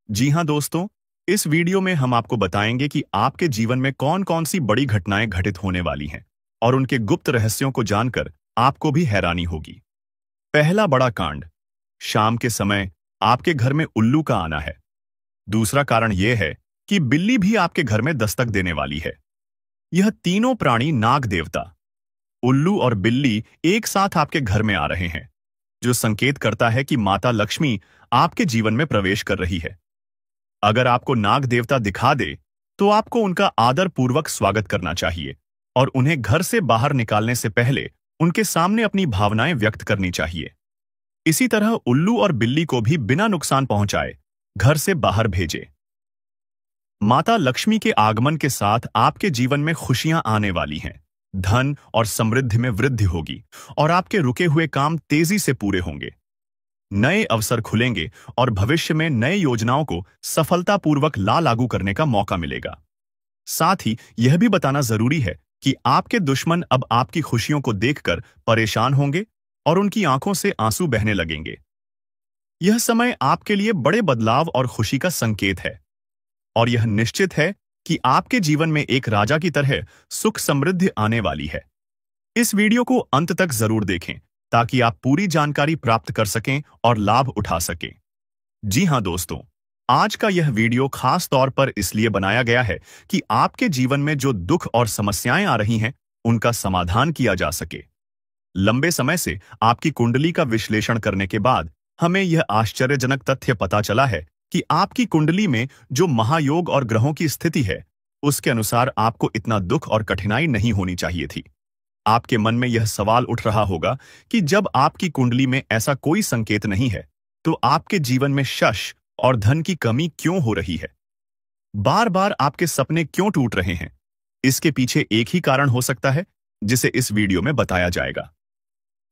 जी हां दोस्तों, इस वीडियो में हम आपको बताएंगे कि आपके जीवन में कौन कौन सी बड़ी घटनाएं घटित होने वाली हैं और उनके गुप्त रहस्यों को जानकर आपको भी हैरानी होगी। पहला बड़ा कांड, शाम के समय आपके घर में उल्लू का आना है। दूसरा कारण यह है कि बिल्ली भी आपके घर में दस्तक देने वाली है। यह तीनों प्राणी नाग देवता, उल्लू और बिल्ली एक साथ आपके घर में आ रहे हैं, जो संकेत करता है कि माता लक्ष्मी आपके जीवन में प्रवेश कर रही है। अगर आपको नाग देवता दिखा दे तो आपको उनका आदर पूर्वक स्वागत करना चाहिए और उन्हें घर से बाहर निकालने से पहले उनके सामने अपनी भावनाएं व्यक्त करनी चाहिए। इसी तरह उल्लू और बिल्ली को भी बिना नुकसान पहुंचाए घर से बाहर भेजे। माता लक्ष्मी के आगमन के साथ आपके जीवन में खुशियां आने वाली हैं। धन और समृद्धि में वृद्धि होगी और आपके रुके हुए काम तेजी से पूरे होंगे। नए अवसर खुलेंगे और भविष्य में नए योजनाओं को सफलतापूर्वक लागू करने का मौका मिलेगा। साथ ही यह भी बताना जरूरी है कि आपके दुश्मन अब आपकी खुशियों को देखकर परेशान होंगे और उनकी आंखों से आंसू बहने लगेंगे। यह समय आपके लिए बड़े बदलाव और खुशी का संकेत है और यह निश्चित है कि आपके जीवन में एक राजा की तरह सुख समृद्धि आने वाली है। इस वीडियो को अंत तक जरूर देखें ताकि आप पूरी जानकारी प्राप्त कर सकें और लाभ उठा सकें। जी हां दोस्तों, आज का यह वीडियो खास तौर पर इसलिए बनाया गया है कि आपके जीवन में जो दुख और समस्याएं आ रही हैं, उनका समाधान किया जा सके। लंबे समय से आपकी कुंडली का विश्लेषण करने के बाद हमें यह आश्चर्यजनक तथ्य पता चला है कि आपकी कुंडली में जो महायोग और ग्रहों की स्थिति है, उसके अनुसार आपको इतना दुख और कठिनाई नहीं होनी चाहिए थी। आपके मन में यह सवाल उठ रहा होगा कि जब आपकी कुंडली में ऐसा कोई संकेत नहीं है, तो आपके जीवन में यश और धन की कमी क्यों हो रही है? बार बार आपके सपने क्यों टूट रहे हैं? इसके पीछे एक ही कारण हो सकता है, जिसे इस वीडियो में बताया जाएगा।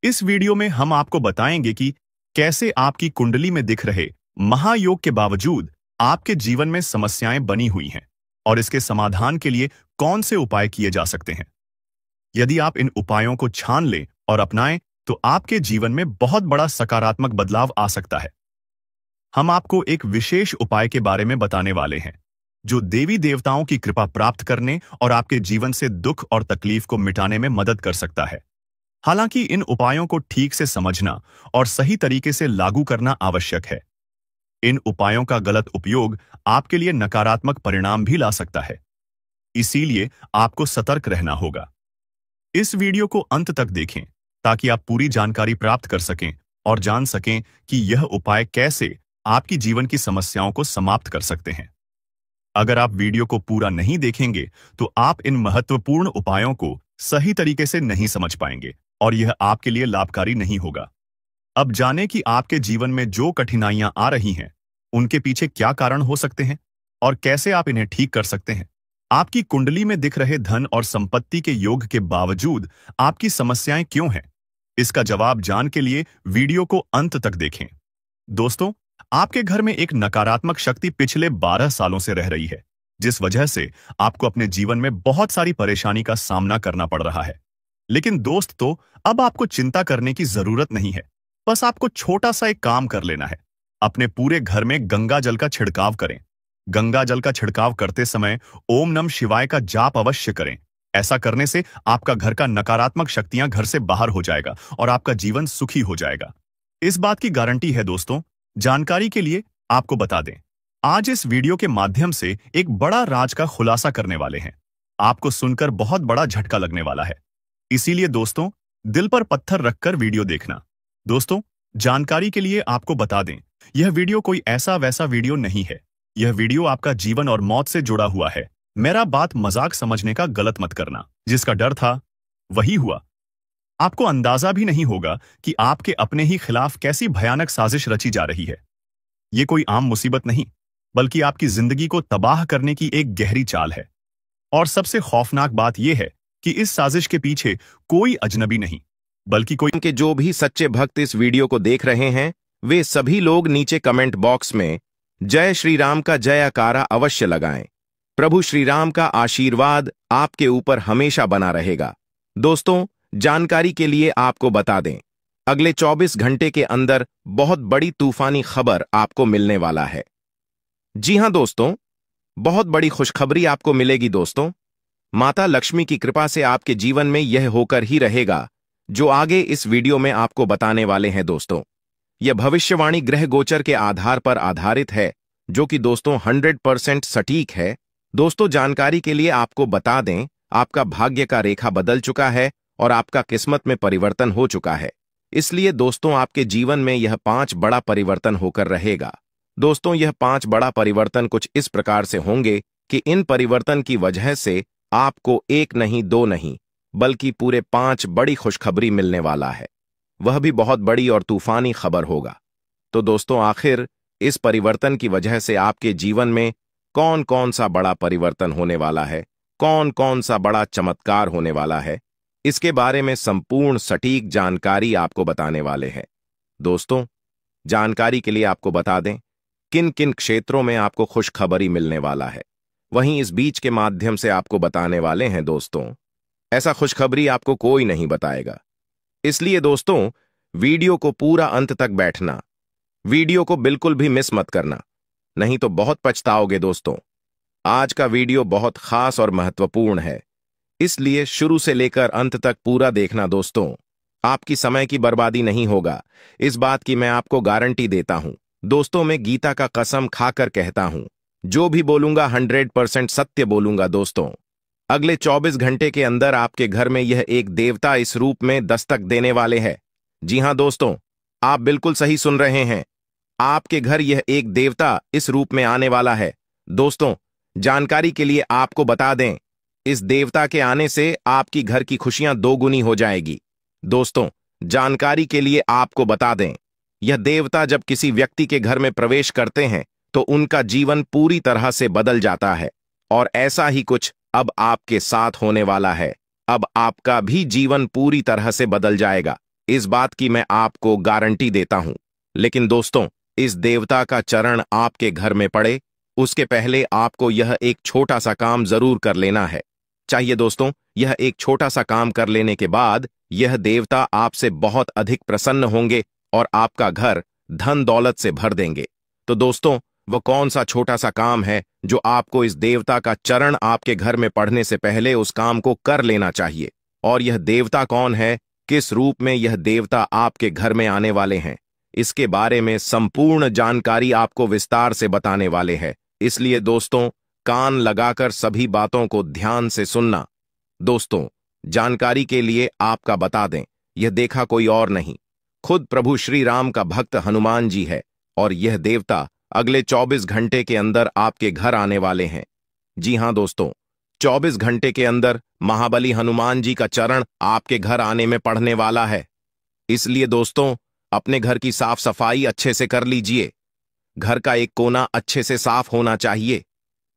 इस वीडियो में हम आपको बताएंगे कि कैसे आपकी कुंडली में दिख रहे महायोग के बावजूद आपके जीवन में समस्याएं बनी हुई हैं और इसके समाधान के लिए कौन से उपाय किए जा सकते हैं। यदि आप इन उपायों को छान लें और अपनाएं तो आपके जीवन में बहुत बड़ा सकारात्मक बदलाव आ सकता है। हम आपको एक विशेष उपाय के बारे में बताने वाले हैं, जो देवी देवताओं की कृपा प्राप्त करने और आपके जीवन से दुख और तकलीफ को मिटाने में मदद कर सकता है। हालांकि इन उपायों को ठीक से समझना और सही तरीके से लागू करना आवश्यक है। इन उपायों का गलत उपयोग आपके लिए नकारात्मक परिणाम भी ला सकता है, इसीलिए आपको सतर्क रहना होगा। इस वीडियो को अंत तक देखें ताकि आप पूरी जानकारी प्राप्त कर सकें और जान सकें कि यह उपाय कैसे आपकी जीवन की समस्याओं को समाप्त कर सकते हैं। अगर आप वीडियो को पूरा नहीं देखेंगे तो आप इन महत्वपूर्ण उपायों को सही तरीके से नहीं समझ पाएंगे और यह आपके लिए लाभकारी नहीं होगा। अब जानें कि आपके जीवन में जो कठिनाइयां आ रही हैं, उनके पीछे क्या कारण हो सकते हैं और कैसे आप इन्हें ठीक कर सकते हैं। आपकी कुंडली में दिख रहे धन और संपत्ति के योग के बावजूद आपकी समस्याएं क्यों हैं? इसका जवाब जानने के लिए वीडियो को अंत तक देखें। दोस्तों, आपके घर में एक नकारात्मक शक्ति पिछले 12 सालों से रह रही है, जिस वजह से आपको अपने जीवन में बहुत सारी परेशानी का सामना करना पड़ रहा है। लेकिन दोस्त, तो अब आपको चिंता करने की जरूरत नहीं है। बस आपको छोटा सा एक काम कर लेना है। अपने पूरे घर में गंगा जल का छिड़काव करें। गंगा जल का छिड़काव करते समय ओम नमः शिवाय का जाप अवश्य करें। ऐसा करने से आपका घर का नकारात्मक शक्तियां घर से बाहर हो जाएगा और आपका जीवन सुखी हो जाएगा। इस बात की गारंटी है दोस्तों। जानकारी के लिए आपको बता दें, आज इस वीडियो के माध्यम से एक बड़ा राज का खुलासा करने वाले हैं। आपको सुनकर बहुत बड़ा झटका लगने वाला है, इसीलिए दोस्तों दिल पर पत्थर रखकर वीडियो देखना। दोस्तों, जानकारी के लिए आपको बता दें, यह वीडियो कोई ऐसा वैसा वीडियो नहीं है। यह वीडियो आपका जीवन और मौत से जुड़ा हुआ है। मेरा बात मजाक समझने का गलत मत करना। जिसका डर था वही हुआ। आपको अंदाजा भी नहीं होगा कि आपके अपने ही खिलाफ कैसी भयानक साजिश रची जा रही है। ये कोई आम मुसीबत नहीं, बल्कि आपकी जिंदगी को तबाह करने की एक गहरी चाल है। और सबसे खौफनाक बात यह है कि इस साजिश के पीछे कोई अजनबी नहीं, बल्कि कोई के जो भी सच्चे भक्त इस वीडियो को देख रहे हैं, वे सभी लोग नीचे कमेंट बॉक्स में जय श्री राम का जयकारा अवश्य लगाएं। प्रभु श्री राम का आशीर्वाद आपके ऊपर हमेशा बना रहेगा। दोस्तों, जानकारी के लिए आपको बता दें, अगले 24 घंटे के अंदर बहुत बड़ी तूफानी खबर आपको मिलने वाला है। जी हां दोस्तों, बहुत बड़ी खुशखबरी आपको मिलेगी। दोस्तों, माता लक्ष्मी की कृपा से आपके जीवन में यह होकर ही रहेगा जो आगे इस वीडियो में आपको बताने वाले हैं। दोस्तों, यह भविष्यवाणी ग्रह गोचर के आधार पर आधारित है, जो कि दोस्तों 100% सटीक है। दोस्तों, जानकारी के लिए आपको बता दें, आपका भाग्य का रेखा बदल चुका है और आपका किस्मत में परिवर्तन हो चुका है। इसलिए दोस्तों, आपके जीवन में यह 5 बड़ा परिवर्तन होकर रहेगा। दोस्तों, यह 5 बड़ा परिवर्तन कुछ इस प्रकार से होंगे कि इन परिवर्तन की वजह से आपको 1 नहीं 2 नहीं, बल्कि पूरे 5 बड़ी खुशखबरी मिलने वाला है। वह भी बहुत बड़ी और तूफानी खबर होगा। तो दोस्तों, आखिर इस परिवर्तन की वजह से आपके जीवन में कौन कौन सा बड़ा परिवर्तन होने वाला है, कौन कौन सा बड़ा चमत्कार होने वाला है, इसके बारे में संपूर्ण सटीक जानकारी आपको बताने वाले हैं। दोस्तों, जानकारी के लिए आपको बता दें किन किन क्षेत्रों में आपको खुशखबरी मिलने वाला है, वहीं इस बीच के माध्यम से आपको बताने वाले हैं। दोस्तों, ऐसा खुशखबरी आपको कोई नहीं बताएगा। इसलिए दोस्तों, वीडियो को पूरा अंत तक बैठना, वीडियो को बिल्कुल भी मिस मत करना, नहीं तो बहुत पछताओगे। दोस्तों, आज का वीडियो बहुत खास और महत्वपूर्ण है, इसलिए शुरू से लेकर अंत तक पूरा देखना। दोस्तों, आपकी समय की बर्बादी नहीं होगा, इस बात की मैं आपको गारंटी देता हूं। दोस्तों, मैं गीता का कसम खाकर कहता हूं, जो भी बोलूंगा 100% सत्य बोलूंगा। दोस्तों, अगले 24 घंटे के अंदर आपके घर में यह एक देवता इस रूप में दस्तक देने वाले हैं। जी हां दोस्तों, आप बिल्कुल सही सुन रहे हैं, आपके घर यह एक देवता इस रूप में आने वाला है। दोस्तों, जानकारी के लिए आपको बता दें, इस देवता के आने से आपकी घर की खुशियां 2 गुनी हो जाएगी। दोस्तों, जानकारी के लिए आपको बता दें, यह देवता जब किसी व्यक्ति के घर में प्रवेश करते हैं तो उनका जीवन पूरी तरह से बदल जाता है। और ऐसा ही कुछ अब आपके साथ होने वाला है। अब आपका भी जीवन पूरी तरह से बदल जाएगा, इस बात की मैं आपको गारंटी देता हूं। लेकिन दोस्तों, इस देवता का चरण आपके घर में पड़े उसके पहले आपको यह एक छोटा सा काम जरूर कर लेना है। चाहिए दोस्तों, यह एक छोटा सा काम कर लेने के बाद यह देवता आपसे बहुत अधिक प्रसन्न होंगे और आपका घर धन दौलत से भर देंगे। तो दोस्तों, वह कौन सा छोटा सा काम है जो आपको इस देवता का चरण आपके घर में पढ़ने से पहले उस काम को कर लेना चाहिए? और यह देवता कौन है, किस रूप में यह देवता आपके घर में आने वाले हैं, इसके बारे में संपूर्ण जानकारी आपको विस्तार से बताने वाले हैं। इसलिए दोस्तों, कान लगाकर सभी बातों को ध्यान से सुनना। दोस्तों, जानकारी के लिए आपका बता दें, यह देखा कोई और नहीं, खुद प्रभु श्री राम का भक्त हनुमान जी है और यह देवता अगले 24 घंटे के अंदर आपके घर आने वाले हैं। जी हां दोस्तों, 24 घंटे के अंदर महाबली हनुमान जी का चरण आपके घर आने में पड़ने वाला है। इसलिए दोस्तों, अपने घर की साफ सफाई अच्छे से कर लीजिए। घर का एक कोना अच्छे से साफ होना चाहिए।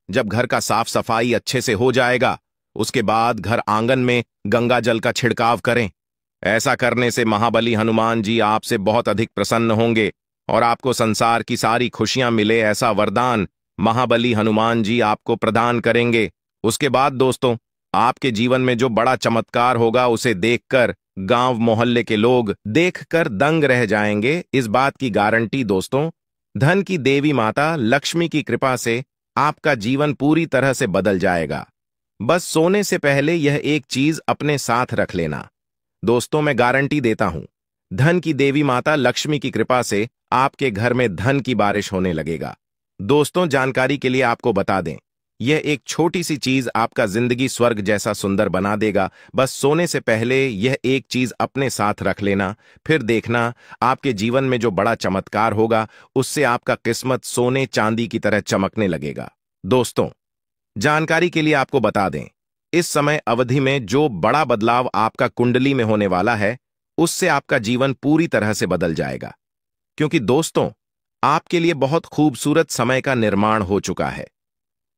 जब घर का साफ सफाई अच्छे से हो जाएगा, उसके बाद घर आंगन में गंगा जल का छिड़काव करें। ऐसा करने से महाबली हनुमान जी आपसे बहुत अधिक प्रसन्न होंगे और आपको संसार की सारी खुशियां मिले, ऐसा वरदान महाबली हनुमान जी आपको प्रदान करेंगे। उसके बाद दोस्तों, आपके जीवन में जो बड़ा चमत्कार होगा उसे देखकर गांव मोहल्ले के लोग देखकर दंग रह जाएंगे, इस बात की गारंटी। दोस्तों, धन की देवी माता लक्ष्मी की कृपा से आपका जीवन पूरी तरह से बदल जाएगा। बस सोने से पहले यह एक चीज अपने साथ रख लेना। दोस्तों, मैं गारंटी देता हूं, धन की देवी माता लक्ष्मी की कृपा से आपके घर में धन की बारिश होने लगेगा। दोस्तों, जानकारी के लिए आपको बता दें, यह एक छोटी सी चीज आपका जिंदगी स्वर्ग जैसा सुंदर बना देगा। बस सोने से पहले यह एक चीज अपने साथ रख लेना, फिर देखना आपके जीवन में जो बड़ा चमत्कार होगा, उससे आपका किस्मत सोने चांदी की तरह चमकने लगेगा। दोस्तों, जानकारी के लिए आपको बता दें, इस समय अवधि में जो बड़ा बदलाव आपका कुंडली में होने वाला है, उससे आपका जीवन पूरी तरह से बदल जाएगा। क्योंकि दोस्तों, आपके लिए बहुत खूबसूरत समय का निर्माण हो चुका है।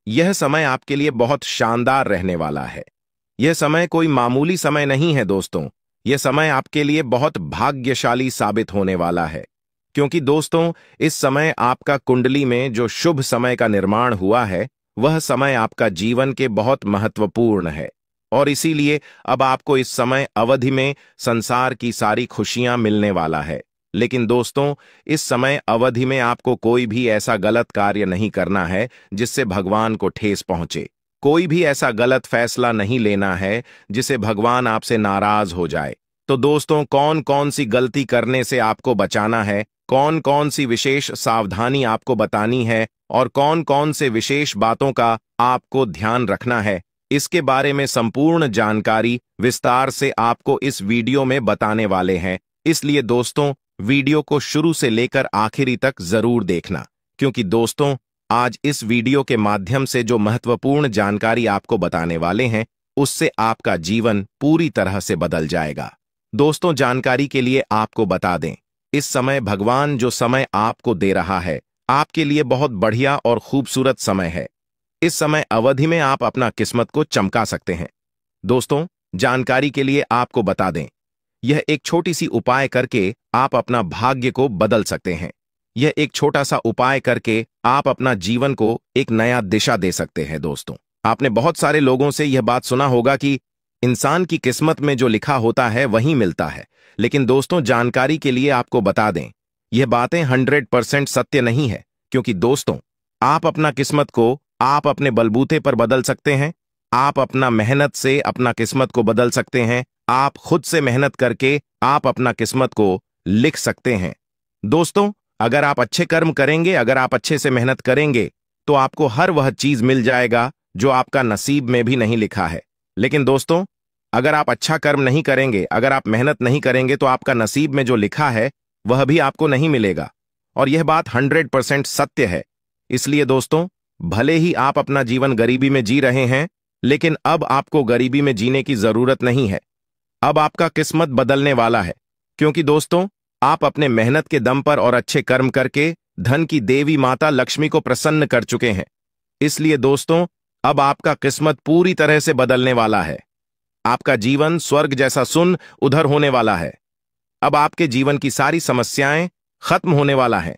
यह समय आपके लिए बहुत शानदार रहने वाला है। यह समय कोई मामूली समय नहीं है दोस्तों, यह समय आपके लिए बहुत भाग्यशाली साबित होने वाला है। क्योंकि दोस्तों, इस समय आपका कुंडली में जो शुभ समय का निर्माण हुआ है, वह समय आपका जीवन के बहुत महत्वपूर्ण है। और इसीलिए अब आपको इस समय अवधि में संसार की सारी खुशियां मिलने वाला है। लेकिन दोस्तों, इस समय अवधि में आपको कोई भी ऐसा गलत कार्य नहीं करना है जिससे भगवान को ठेस पहुंचे। कोई भी ऐसा गलत फैसला नहीं लेना है जिसे भगवान आपसे नाराज हो जाए। तो दोस्तों, कौन कौन सी गलती करने से आपको बचाना है, कौन कौन सी विशेष सावधानी आपको बतानी है और कौन कौन से विशेष बातों का आपको ध्यान रखना है, इसके बारे में संपूर्ण जानकारी विस्तार से आपको इस वीडियो में बताने वाले हैं। इसलिए दोस्तों, वीडियो को शुरू से लेकर आखिरी तक जरूर देखना, क्योंकि दोस्तों, आज इस वीडियो के माध्यम से जो महत्वपूर्ण जानकारी आपको बताने वाले हैं, उससे आपका जीवन पूरी तरह से बदल जाएगा। दोस्तों, जानकारी के लिए आपको बता दें, इस समय भगवान जो समय आपको दे रहा है, आपके लिए बहुत बढ़िया और खूबसूरत समय है। इस समय अवधि में आप अपना किस्मत को चमका सकते हैं। दोस्तों, जानकारी के लिए आपको बता दें, यह एक छोटी सी उपाय करके आप अपना भाग्य को बदल सकते हैं। यह एक छोटा सा उपाय करके आप अपना जीवन को एक नया दिशा दे सकते हैं। दोस्तों, आपने बहुत सारे लोगों से यह बात सुना होगा कि इंसान की किस्मत में जो लिखा होता है वही मिलता है। लेकिन दोस्तों, जानकारी के लिए आपको बता दें, यह बातें 100% सत्य नहीं है। क्योंकि दोस्तों, आप अपना किस्मत को आप अपने बलबूते पर बदल सकते हैं। आप अपना मेहनत से अपना किस्मत को बदल सकते हैं। आप खुद से मेहनत करके आप अपना किस्मत को लिख सकते हैं। दोस्तों, अगर आप अच्छे कर्म करेंगे, अगर आप अच्छे से मेहनत करेंगे, तो आपको हर वह चीज मिल जाएगा जो आपका नसीब में भी नहीं लिखा है। लेकिन दोस्तों, अगर आप अच्छा कर्म नहीं करेंगे, अगर आप मेहनत नहीं करेंगे, तो आपका नसीब में जो लिखा है वह भी आपको नहीं मिलेगा। और यह बात 100% सत्य है। इसलिए दोस्तों, भले ही आप अपना जीवन गरीबी में जी रहे हैं, लेकिन अब आपको गरीबी में जीने की जरूरत नहीं है। अब आपका किस्मत बदलने वाला है। क्योंकि दोस्तों, आप अपने मेहनत के दम पर और अच्छे कर्म करके धन की देवी माता लक्ष्मी को प्रसन्न कर चुके हैं। इसलिए दोस्तों, अब आपका किस्मत पूरी तरह से बदलने वाला है। आपका जीवन स्वर्ग जैसा सुन उधर होने वाला है। अब आपके जीवन की सारी समस्याएं खत्म होने वाला है।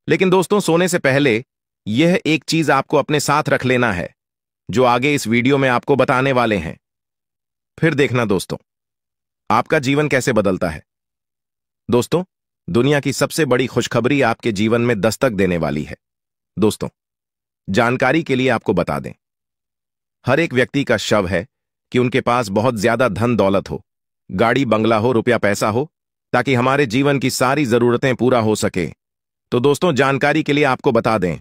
लेकिन दोस्तों, सोने से पहले यह एक चीज आपको अपने साथ रख लेना है, जो आगे इस वीडियो में आपको बताने वाले हैं। फिर देखना दोस्तों, आपका जीवन कैसे बदलता है। दोस्तों, दुनिया की सबसे बड़ी खुशखबरी आपके जीवन में दस्तक देने वाली है। दोस्तों, जानकारी के लिए आपको बता दें, हर एक व्यक्ति का शव है कि उनके पास बहुत ज्यादा धन दौलत हो, गाड़ी बंगला हो, रुपया पैसा हो, ताकि हमारे जीवन की सारी जरूरतें पूरा हो सके। तो दोस्तों, जानकारी के लिए आपको बता दें,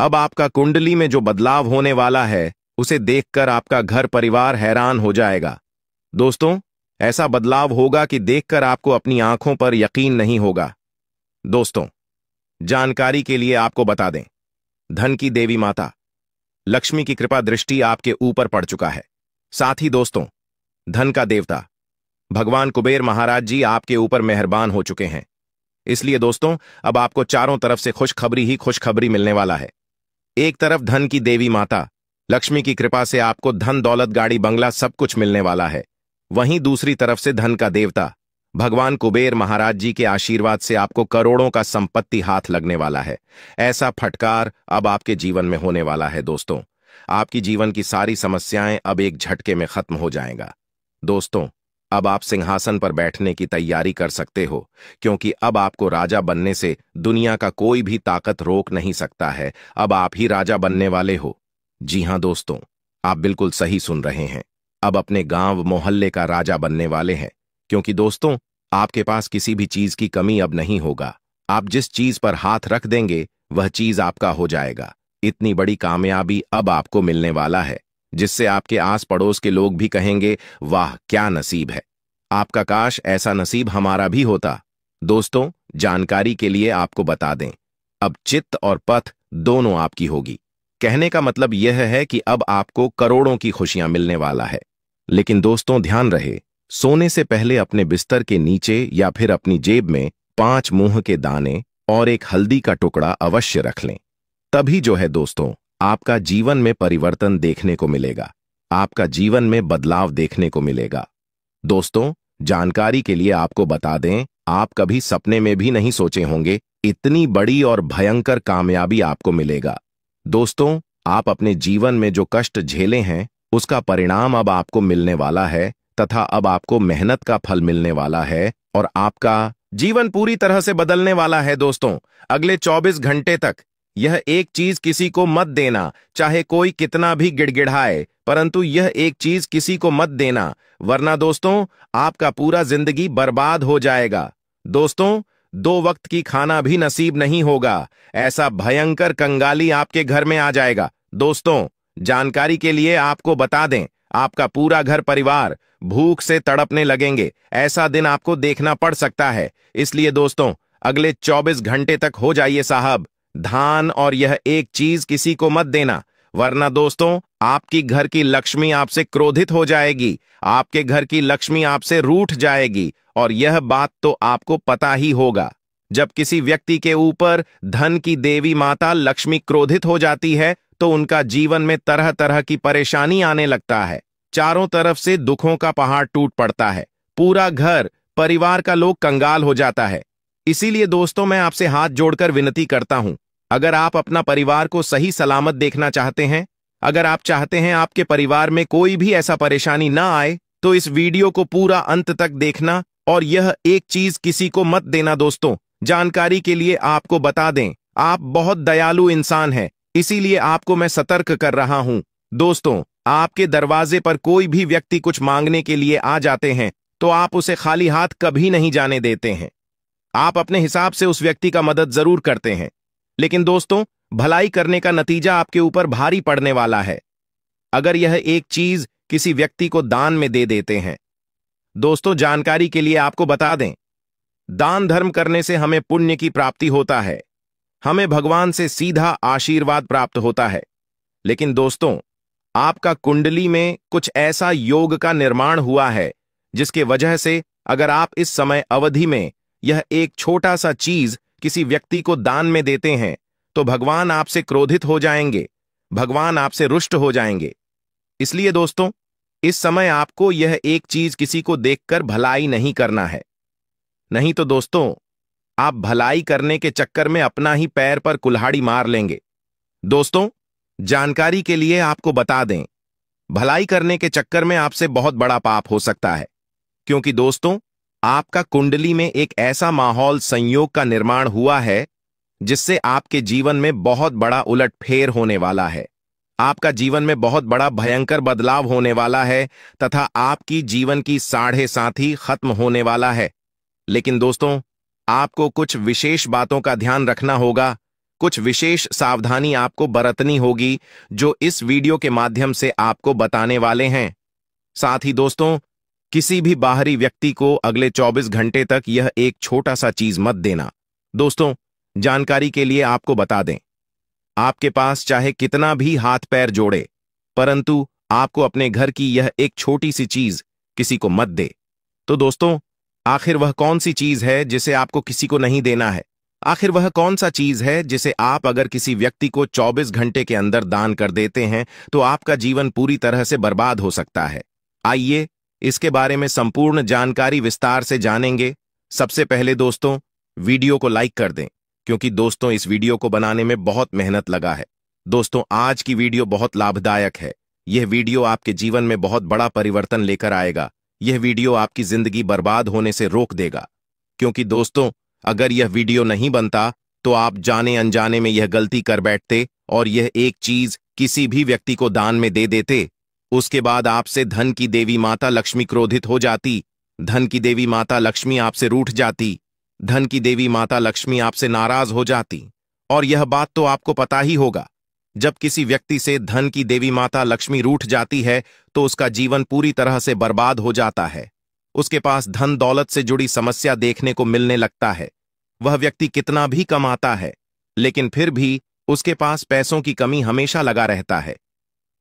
अब आपका कुंडली में जो बदलाव होने वाला है, उसे देखकर आपका घर परिवार हैरान हो जाएगा। दोस्तों, ऐसा बदलाव होगा कि देखकर आपको अपनी आंखों पर यकीन नहीं होगा। दोस्तों, जानकारी के लिए आपको बता दें, धन की देवी माता लक्ष्मी की कृपा दृष्टि आपके ऊपर पड़ चुका है। साथ ही दोस्तों, धन का देवता भगवान कुबेर महाराज जी आपके ऊपर मेहरबान हो चुके हैं। इसलिए दोस्तों, अब आपको चारों तरफ से खुशखबरी ही खुशखबरी मिलने वाला है। एक तरफ धन की देवी माता लक्ष्मी की कृपा से आपको धन दौलत गाड़ी बंगला सब कुछ मिलने वाला है। वहीं दूसरी तरफ से धन का देवता भगवान कुबेर महाराज जी के आशीर्वाद से आपको करोड़ों का संपत्ति हाथ लगने वाला है। ऐसा फटकार अब आपके जीवन में होने वाला है। दोस्तों, आपकी जीवन की सारी समस्याएं अब एक झटके में खत्म हो जाएगा। दोस्तों, अब आप सिंहासन पर बैठने की तैयारी कर सकते हो, क्योंकि अब आपको राजा बनने से दुनिया का कोई भी ताकत रोक नहीं सकता है। अब आप ही राजा बनने वाले हो। जी हां दोस्तों, आप बिल्कुल सही सुन रहे हैं। अब अपने गांव मोहल्ले का राजा बनने वाले हैं। क्योंकि दोस्तों, आपके पास किसी भी चीज की कमी अब नहीं होगा। आप जिस चीज पर हाथ रख देंगे वह चीज आपका हो जाएगा। इतनी बड़ी कामयाबी अब आपको मिलने वाला है, जिससे आपके आस पड़ोस के लोग भी कहेंगे, वाह क्या नसीब है, आपका काश ऐसा नसीब हमारा भी होता। दोस्तों, जानकारी के लिए आपको बता दें, अब चित्त और पथ दोनों आपकी होगी। कहने का मतलब यह है कि अब आपको करोड़ों की खुशियां मिलने वाला है। लेकिन दोस्तों, ध्यान रहे, सोने से पहले अपने बिस्तर के नीचे या फिर अपनी जेब में 5 मूंग के दाने और एक हल्दी का टुकड़ा अवश्य रख लें। तभी जो है दोस्तों, आपका जीवन में परिवर्तन देखने को मिलेगा, आपका जीवन में बदलाव देखने को मिलेगा। दोस्तों, जानकारी के लिए आपको बता दें, आप कभी सपने में भी नहीं सोचे होंगे इतनी बड़ी और भयंकर कामयाबी आपको मिलेगा। दोस्तों, आप अपने जीवन में जो कष्ट झेले हैं उसका परिणाम अब आपको मिलने वाला है, तथा अब आपको मेहनत का फल मिलने वाला है और आपका जीवन पूरी तरह से बदलने वाला है। दोस्तों, अगले 24 घंटे तक यह एक चीज किसी को मत देना, चाहे कोई कितना भी गिड़गिड़ाए, परंतु यह एक चीज किसी को मत देना, वरना दोस्तों आपका पूरा जिंदगी बर्बाद हो जाएगा। दोस्तों, 2 वक्त की खाना भी नसीब नहीं होगा, ऐसा भयंकर कंगाली आपके घर में आ जाएगा। दोस्तों, जानकारी के लिए आपको बता दें, आपका पूरा घर परिवार भूख से तड़पने लगेंगे, ऐसा दिन आपको देखना पड़ सकता है। इसलिए दोस्तों, अगले 24 घंटे तक हो जाइए साहब धान, और यह एक चीज किसी को मत देना, वरना दोस्तों आपकी घर की लक्ष्मी आपसे क्रोधित हो जाएगी, आपके घर की लक्ष्मी आपसे रूठ जाएगी। और यह बात तो आपको पता ही होगा, जब किसी व्यक्ति के ऊपर धन की देवी माता लक्ष्मी क्रोधित हो जाती है तो उनका जीवन में तरह तरह की परेशानी आने लगता है, चारों तरफ से दुखों का पहाड़ टूट पड़ता है, पूरा घर परिवार का लोग कंगाल हो जाता है। इसीलिए दोस्तों, मैं आपसे हाथ जोड़कर विनती करता हूं, अगर आप अपना परिवार को सही सलामत देखना चाहते हैं, अगर आप चाहते हैं आपके परिवार में कोई भी ऐसा परेशानी ना आए, तो इस वीडियो को पूरा अंत तक देखना और यह एक चीज किसी को मत देना। दोस्तों, जानकारी के लिए आपको बता दें, आप बहुत दयालु इंसान हैं, इसीलिए आपको मैं सतर्क कर रहा हूं। दोस्तों, आपके दरवाजे पर कोई भी व्यक्ति कुछ मांगने के लिए आ जाते हैं तो आप उसे खाली हाथ कभी नहीं जाने देते हैं। आप अपने हिसाब से उस व्यक्ति का मदद जरूर करते हैं, लेकिन दोस्तों, भलाई करने का नतीजा आपके ऊपर भारी पड़ने वाला है अगर यह एक चीज किसी व्यक्ति को दान में दे देते हैं। दोस्तों, जानकारी के लिए आपको बता दें, दान धर्म करने से हमें पुण्य की प्राप्ति होता है, हमें भगवान से सीधा आशीर्वाद प्राप्त होता है। लेकिन दोस्तों, आपका कुंडली में कुछ ऐसा योग का निर्माण हुआ है जिसके वजह से अगर आप इस समय अवधि में यह एक छोटा सा चीज किसी व्यक्ति को दान में देते हैं तो भगवान आपसे क्रोधित हो जाएंगे, भगवान आपसे रुष्ट हो जाएंगे। इसलिए दोस्तों, इस समय आपको यह एक चीज किसी को देखकर भलाई नहीं करना है, नहीं तो दोस्तों आप भलाई करने के चक्कर में अपना ही पैर पर कुल्हाड़ी मार लेंगे। दोस्तों, जानकारी के लिए आपको बता दें, भलाई करने के चक्कर में आपसे बहुत बड़ा पाप हो सकता है, क्योंकि दोस्तों आपका कुंडली में एक ऐसा माहौल संयोग का निर्माण हुआ है जिससे आपके जीवन में बहुत बड़ा उलटफेर होने वाला है, आपका जीवन में बहुत बड़ा भयंकर बदलाव होने वाला है तथा आपकी जीवन की साढ़े साथी खत्म होने वाला है। लेकिन दोस्तों, आपको कुछ विशेष बातों का ध्यान रखना होगा, कुछ विशेष सावधानी आपको बरतनी होगी जो इस वीडियो के माध्यम से आपको बताने वाले हैं। साथ ही दोस्तों, किसी भी बाहरी व्यक्ति को अगले 24 घंटे तक यह एक छोटा सा चीज मत देना। दोस्तों, जानकारी के लिए आपको बता दें, आपके पास चाहे कितना भी हाथ पैर जोड़े, परंतु आपको अपने घर की यह एक छोटी सी चीज किसी को मत दे। तो दोस्तों, आखिर वह कौन सी चीज है जिसे आपको किसी को नहीं देना है? आखिर वह कौन सा चीज है जिसे आप अगर किसी व्यक्ति को 24 घंटे के अंदर दान कर देते हैं तो आपका जीवन पूरी तरह से बर्बाद हो सकता है? आइए इसके बारे में संपूर्ण जानकारी विस्तार से जानेंगे। सबसे पहले दोस्तों, वीडियो को लाइक कर दें, क्योंकि दोस्तों इस वीडियो को बनाने में बहुत मेहनत लगा है। दोस्तों, आज की वीडियो बहुत लाभदायक है, यह वीडियो आपके जीवन में बहुत बड़ा परिवर्तन लेकर आएगा, यह वीडियो आपकी जिंदगी बर्बाद होने से रोक देगा। क्योंकि दोस्तों, अगर यह वीडियो नहीं बनता तो आप जाने अनजाने में यह गलती कर बैठते और यह एक चीज किसी भी व्यक्ति को दान में दे देते। उसके बाद आपसे धन की देवी माता लक्ष्मी क्रोधित हो जाती, धन की देवी माता लक्ष्मी आपसे रूठ जाती, धन की देवी माता लक्ष्मी आपसे नाराज हो जाती। और यह बात तो आपको पता ही होगा जब किसी व्यक्ति से धन की देवी माता लक्ष्मी रूठ जाती है तो उसका जीवन पूरी तरह से बर्बाद हो जाता है। उसके पास धन दौलत से जुड़ी समस्या देखने को मिलने लगता है। वह व्यक्ति कितना भी कमाता है, लेकिन फिर भी उसके पास पैसों की कमी हमेशा लगा रहता है।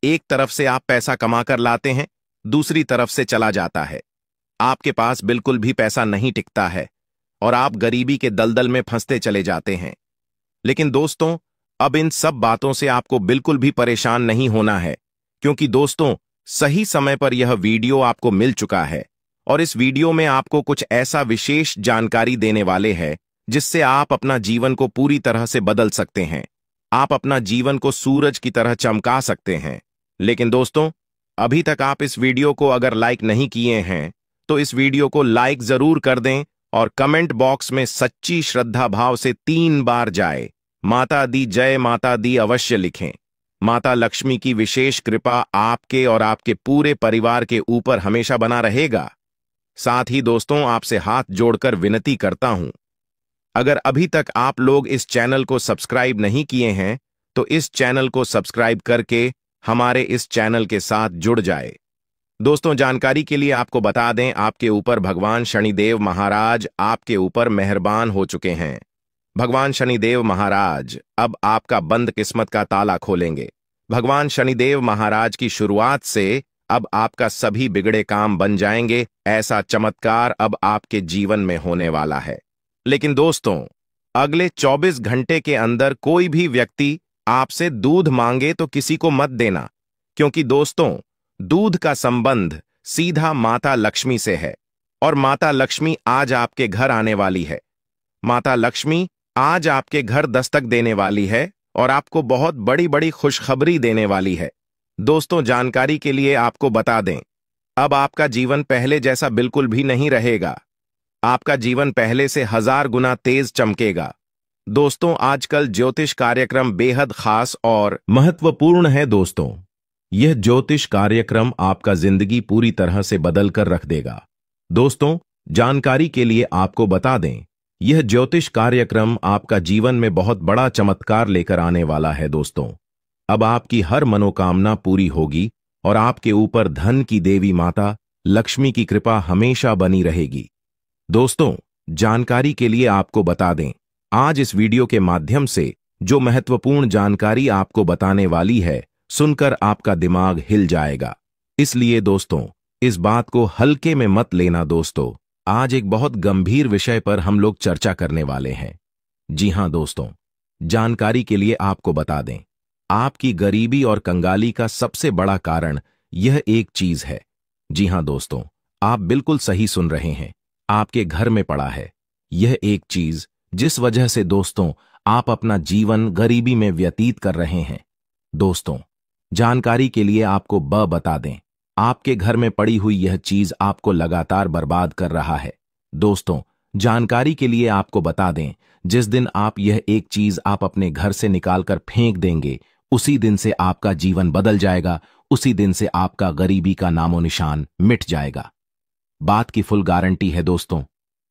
एक तरफ से आप पैसा कमाकर लाते हैं, दूसरी तरफ से चला जाता है। आपके पास बिल्कुल भी पैसा नहीं टिकता है और आप गरीबी के दलदल में फंसते चले जाते हैं। लेकिन दोस्तों, अब इन सब बातों से आपको बिल्कुल भी परेशान नहीं होना है, क्योंकि दोस्तों, सही समय पर यह वीडियो आपको मिल चुका है और इस वीडियो में आपको कुछ ऐसा विशेष जानकारी देने वाले हैं जिससे आप अपना जीवन को पूरी तरह से बदल सकते हैं। आप अपना जीवन को सूरज की तरह चमका सकते हैं। लेकिन दोस्तों, अभी तक आप इस वीडियो को अगर लाइक नहीं किए हैं तो इस वीडियो को लाइक जरूर कर दें और कमेंट बॉक्स में सच्ची श्रद्धा भाव से 3 बार जाए माता दी जय माता दी अवश्य लिखें। माता लक्ष्मी की विशेष कृपा आपके और आपके पूरे परिवार के ऊपर हमेशा बना रहेगा। साथ ही दोस्तों, आपसे हाथ जोड़कर विनती करता हूं, अगर अभी तक आप लोग इस चैनल को सब्सक्राइब नहीं किए हैं तो इस चैनल को सब्सक्राइब करके हमारे इस चैनल के साथ जुड़ जाए। दोस्तों, जानकारी के लिए आपको बता दें, आपके ऊपर भगवान शनिदेव महाराज आपके ऊपर मेहरबान हो चुके हैं। भगवान शनिदेव महाराज अब आपका बंद किस्मत का ताला खोलेंगे। भगवान शनिदेव महाराज की शुरुआत से अब आपका सभी बिगड़े काम बन जाएंगे। ऐसा चमत्कार अब आपके जीवन में होने वाला है। लेकिन दोस्तों, अगले 24 घंटे के अंदर कोई भी व्यक्ति आपसे दूध मांगे तो किसी को मत देना, क्योंकि दोस्तों, दूध का संबंध सीधा माता लक्ष्मी से है और माता लक्ष्मी आज आपके घर आने वाली है। माता लक्ष्मी आज आपके घर दस्तक देने वाली है और आपको बहुत बड़ी बड़ी खुशखबरी देने वाली है। दोस्तों, जानकारी के लिए आपको बता दें, अब आपका जीवन पहले जैसा बिल्कुल भी नहीं रहेगा। आपका जीवन पहले से 1000 गुना तेज चमकेगा। दोस्तों, आजकल ज्योतिष कार्यक्रम बेहद खास और महत्वपूर्ण है। दोस्तों, यह ज्योतिष कार्यक्रम आपका जिंदगी पूरी तरह से बदल कर रख देगा। दोस्तों, जानकारी के लिए आपको बता दें, यह ज्योतिष कार्यक्रम आपका जीवन में बहुत बड़ा चमत्कार लेकर आने वाला है। दोस्तों, अब आपकी हर मनोकामना पूरी होगी और आपके ऊपर धन की देवी माता लक्ष्मी की कृपा हमेशा बनी रहेगी। दोस्तों, जानकारी के लिए आपको बता दें, आज इस वीडियो के माध्यम से जो महत्वपूर्ण जानकारी आपको बताने वाली है, सुनकर आपका दिमाग हिल जाएगा। इसलिए दोस्तों, इस बात को हल्के में मत लेना। दोस्तों, आज एक बहुत गंभीर विषय पर हम लोग चर्चा करने वाले हैं। जी हां दोस्तों, जानकारी के लिए आपको बता दें, आपकी गरीबी और कंगाली का सबसे बड़ा कारण यह एक चीज है। जी हां दोस्तों, आप बिल्कुल सही सुन रहे हैं, आपके घर में पड़ा है यह एक चीज, जिस वजह से दोस्तों आप अपना जीवन गरीबी में व्यतीत कर रहे हैं। दोस्तों, जानकारी के लिए आपको बता दें, आपके घर में पड़ी हुई यह चीज आपको लगातार बर्बाद कर रहा है। दोस्तों, जानकारी के लिए आपको बता दें, जिस दिन आप यह एक चीज आप अपने घर से निकालकर फेंक देंगे, उसी दिन से आपका जीवन बदल जाएगा, उसी दिन से आपका गरीबी का नामो निशान मिट जाएगा। बात की फुल गारंटी है। दोस्तों,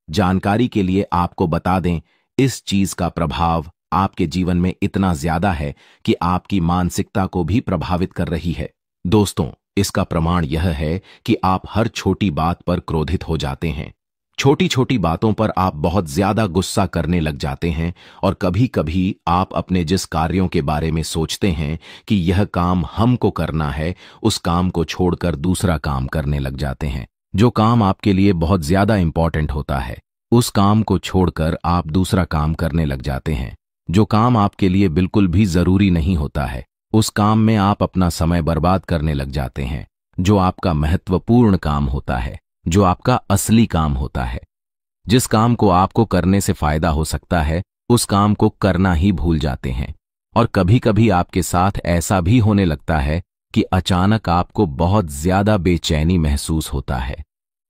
जानकारी के लिए आपको बता दें, इस चीज का प्रभाव आपके जीवन में इतना ज्यादा है कि आपकी मानसिकता को भी प्रभावित कर रही है। दोस्तों, इसका प्रमाण यह है कि आप हर छोटी बात पर क्रोधित हो जाते हैं। छोटी छोटी बातों पर आप बहुत ज्यादा गुस्सा करने लग जाते हैं और कभी कभी आप अपने जिस कार्यों के बारे में सोचते हैं कि यह काम हमको करना है, उस काम को छोड़कर दूसरा काम करने लग जाते हैं। जो काम आपके लिए बहुत ज्यादा इंपॉर्टेंट होता है, उस काम को छोड़कर आप दूसरा काम करने लग जाते हैं। जो काम आपके लिए बिल्कुल भी जरूरी नहीं होता है, उस काम में आप अपना समय बर्बाद करने लग जाते हैं। जो आपका महत्वपूर्ण काम होता है, जो आपका असली काम होता है, जिस काम को आपको करने से फायदा हो सकता है, उस काम को करना ही भूल जाते हैं। और कभी कभी आपके साथ ऐसा भी होने लगता है कि अचानक आपको बहुत ज्यादा बेचैनी महसूस होता है।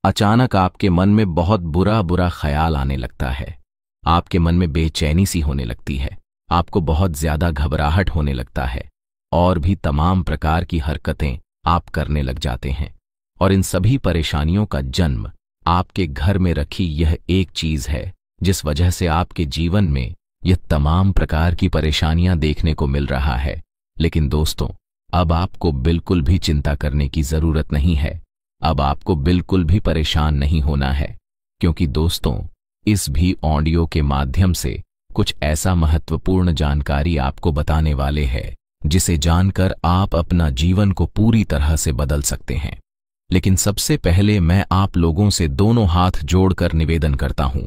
अचानक आपके मन में बहुत बुरा बुरा ख्याल आने लगता है। आपके मन में बेचैनी सी होने लगती है, आपको बहुत ज्यादा घबराहट होने लगता है और भी तमाम प्रकार की हरकतें आप करने लग जाते हैं। और इन सभी परेशानियों का जन्म आपके घर में रखी यह एक चीज है, जिस वजह से आपके जीवन में यह तमाम प्रकार की परेशानियां देखने को मिल रहा है। लेकिन दोस्तों, अब आपको बिल्कुल भी चिंता करने की जरूरत नहीं है। अब आपको बिल्कुल भी परेशान नहीं होना है, क्योंकि दोस्तों, इस भी ऑडियो के माध्यम से कुछ ऐसा महत्वपूर्ण जानकारी आपको बताने वाले हैं जिसे जानकर आप अपना जीवन को पूरी तरह से बदल सकते हैं। लेकिन सबसे पहले मैं आप लोगों से दोनों हाथ जोड़कर निवेदन करता हूं,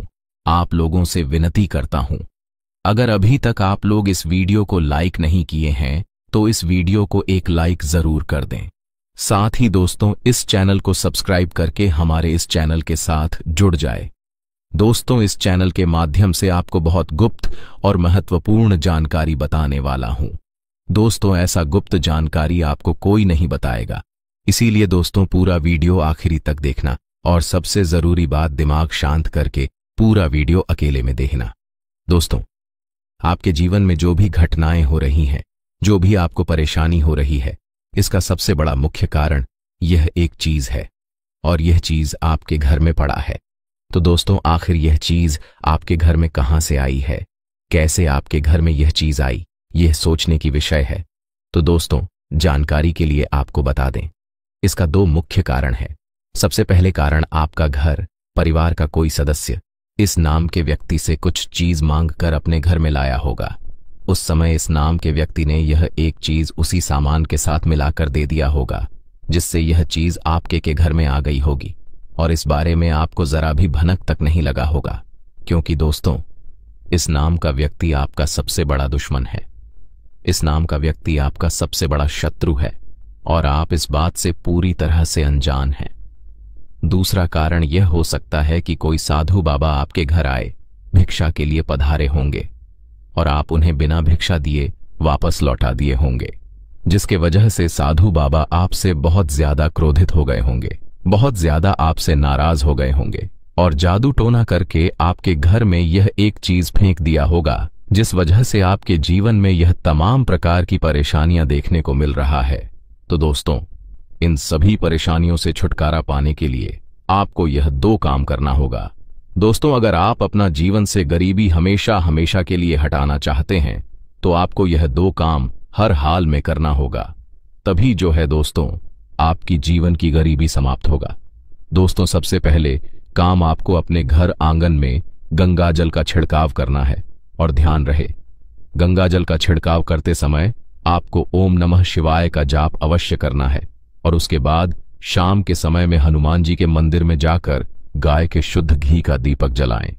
आप लोगों से विनती करता हूं, अगर अभी तक आप लोग इस वीडियो को लाइक नहीं किए हैं तो इस वीडियो को एक लाइक जरूर कर दें। साथ ही दोस्तों, इस चैनल को सब्सक्राइब करके हमारे इस चैनल के साथ जुड़ जाए। दोस्तों, इस चैनल के माध्यम से आपको बहुत गुप्त और महत्वपूर्ण जानकारी बताने वाला हूं। दोस्तों, ऐसा गुप्त जानकारी आपको कोई नहीं बताएगा, इसीलिए दोस्तों पूरा वीडियो आखिरी तक देखना, और सबसे जरूरी बात, दिमाग शांत करके पूरा वीडियो अकेले में देखना। दोस्तों, आपके जीवन में जो भी घटनाएं हो रही हैं, जो भी आपको परेशानी हो रही है, इसका सबसे बड़ा मुख्य कारण यह एक चीज है, और यह चीज आपके घर में पड़ा है। तो दोस्तों, आखिर यह चीज आपके घर में कहां से आई है, कैसे आपके घर में यह चीज आई, यह सोचने की विषय है। तो दोस्तों, जानकारी के लिए आपको बता दें, इसका दो मुख्य कारण है। सबसे पहले कारण, आपका घर, परिवार का कोई सदस्य इस नाम के व्यक्ति से कुछ चीज मांग कर अपने घर में लाया होगा। उस समय इस नाम के व्यक्ति ने यह एक चीज उसी सामान के साथ मिलाकर दे दिया होगा, जिससे यह चीज आपके के घर में आ गई होगी, और इस बारे में आपको जरा भी भनक तक नहीं लगा होगा, क्योंकि दोस्तों, इस नाम का व्यक्ति आपका सबसे बड़ा दुश्मन है। इस नाम का व्यक्ति आपका सबसे बड़ा शत्रु है, और आप इस बात से पूरी तरह से अनजान हैं। दूसरा कारण यह हो सकता है कि कोई साधु बाबा आपके घर आए, भिक्षा के लिए पधारे होंगे, और आप उन्हें बिना भिक्षा दिए वापस लौटा दिए होंगे, जिसके वजह से साधु बाबा आपसे बहुत ज्यादा क्रोधित हो गए होंगे, बहुत ज्यादा आपसे नाराज हो गए होंगे, और जादू टोना करके आपके घर में यह एक चीज फेंक दिया होगा, जिस वजह से आपके जीवन में यह तमाम प्रकार की परेशानियां देखने को मिल रहा है। तो दोस्तों, इन सभी परेशानियों से छुटकारा पाने के लिए आपको यह दो काम करना होगा। दोस्तों, अगर आप अपना जीवन से गरीबी हमेशा हमेशा के लिए हटाना चाहते हैं, तो आपको यह दो काम हर हाल में करना होगा, तभी जो है दोस्तों, आपकी जीवन की गरीबी समाप्त होगा। दोस्तों, सबसे पहले काम आपको अपने घर आंगन में गंगा जल का छिड़काव करना है, और ध्यान रहे, गंगा जल का छिड़काव करते समय आपको ओम नमः शिवाय का जाप अवश्य करना है, और उसके बाद शाम के समय में हनुमान जी के मंदिर में जाकर गाय के शुद्ध घी का दीपक जलाएं।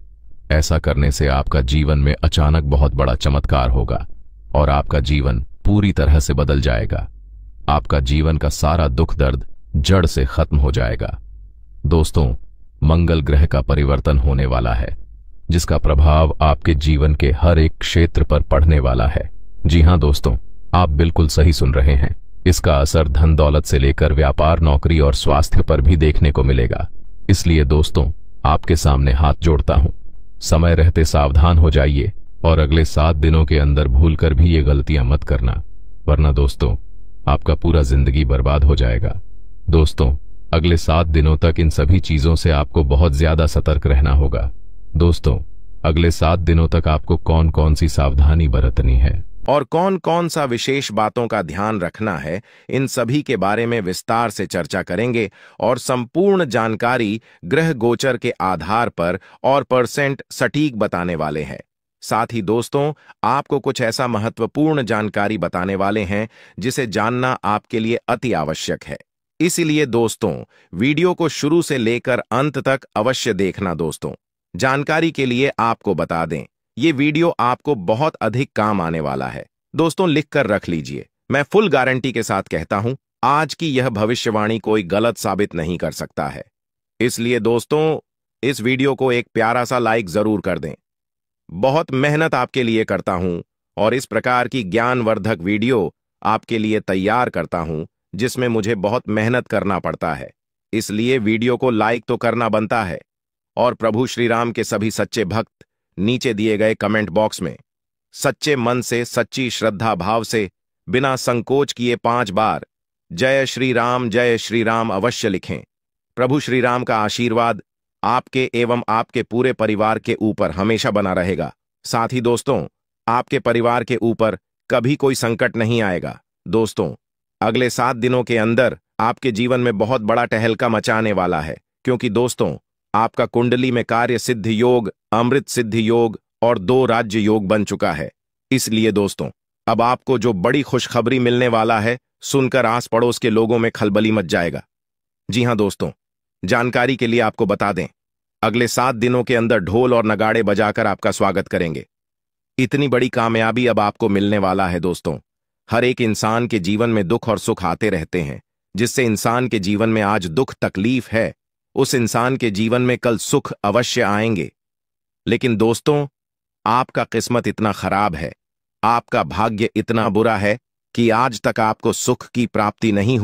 ऐसा करने से आपका जीवन में अचानक बहुत बड़ा चमत्कार होगा, और आपका जीवन पूरी तरह से बदल जाएगा। आपका जीवन का सारा दुख दर्द जड़ से खत्म हो जाएगा। दोस्तों, मंगल ग्रह का परिवर्तन होने वाला है, जिसका प्रभाव आपके जीवन के हर एक क्षेत्र पर पड़ने वाला है। जी हां दोस्तों, आप बिल्कुल सही सुन रहे हैं। इसका असर धन दौलत से लेकर व्यापार, नौकरी और स्वास्थ्य पर भी देखने को मिलेगा। इसलिए दोस्तों, आपके सामने हाथ जोड़ता हूं, समय रहते सावधान हो जाइए, और अगले 7 दिनों के अंदर भूलकर भी ये गलतियां मत करना, वरना दोस्तों आपका पूरा जिंदगी बर्बाद हो जाएगा। दोस्तों, अगले 7 दिनों तक इन सभी चीजों से आपको बहुत ज्यादा सतर्क रहना होगा। दोस्तों, अगले 7 दिनों तक आपको कौन कौन सी सावधानी बरतनी है और कौन कौन सा विशेष बातों का ध्यान रखना है, इन सभी के बारे में विस्तार से चर्चा करेंगे, और संपूर्ण जानकारी ग्रह गोचर के आधार पर और परसेंट सटीक बताने वाले हैं। साथ ही दोस्तों, आपको कुछ ऐसा महत्वपूर्ण जानकारी बताने वाले हैं जिसे जानना आपके लिए अति आवश्यक है। इसीलिए दोस्तों, वीडियो को शुरू से लेकर अंत तक अवश्य देखना। दोस्तों, जानकारी के लिए आपको बता दें, ये वीडियो आपको बहुत अधिक काम आने वाला है। दोस्तों, लिख कर रख लीजिए, मैं फुल गारंटी के साथ कहता हूं, आज की यह भविष्यवाणी कोई गलत साबित नहीं कर सकता है। इसलिए दोस्तों, इस वीडियो को एक प्यारा सा लाइक जरूर कर दें। बहुत मेहनत आपके लिए करता हूं, और इस प्रकार की ज्ञानवर्धक वीडियो आपके लिए तैयार करता हूं, जिसमें मुझे बहुत मेहनत करना पड़ता है। इसलिए वीडियो को लाइक तो करना बनता है, और प्रभु श्री राम के सभी सच्चे भक्त नीचे दिए गए कमेंट बॉक्स में सच्चे मन से, सच्ची श्रद्धा भाव से, बिना संकोच किए 5 बार जय श्री राम अवश्य लिखें। प्रभु श्री राम का आशीर्वाद आपके एवं आपके पूरे परिवार के ऊपर हमेशा बना रहेगा। साथ ही दोस्तों, आपके परिवार के ऊपर कभी कोई संकट नहीं आएगा। दोस्तों, अगले 7 दिनों के अंदर आपके जीवन में बहुत बड़ा टहलका मचाने वाला है, क्योंकि दोस्तों, आपका कुंडली में कार्य सिद्ध योग, अमृत सिद्ध योग और 2 राज्य योग बन चुका है। इसलिए दोस्तों, अब आपको जो बड़ी खुशखबरी मिलने वाला है, सुनकर आस पड़ोस के लोगों में खलबली मच जाएगा। जी हां दोस्तों, जानकारी के लिए आपको बता दें, अगले 7 दिनों के अंदर ढोल और नगाड़े बजाकर आपका स्वागत करेंगे। इतनी बड़ी कामयाबी अब आपको मिलने वाला है दोस्तों। हर एक इंसान के जीवन में दुख और सुख आते रहते हैं, जिससे इंसान के जीवन में आज दुख तकलीफ है, उस इंसान के जीवन में कल सुख अवश्य आएंगे। लेकिन दोस्तों, आपका किस्मत इतना खराब है, आपका भाग्य इतना बुरा है कि आज तक आपको सुख की प्राप्ति नहीं हुई।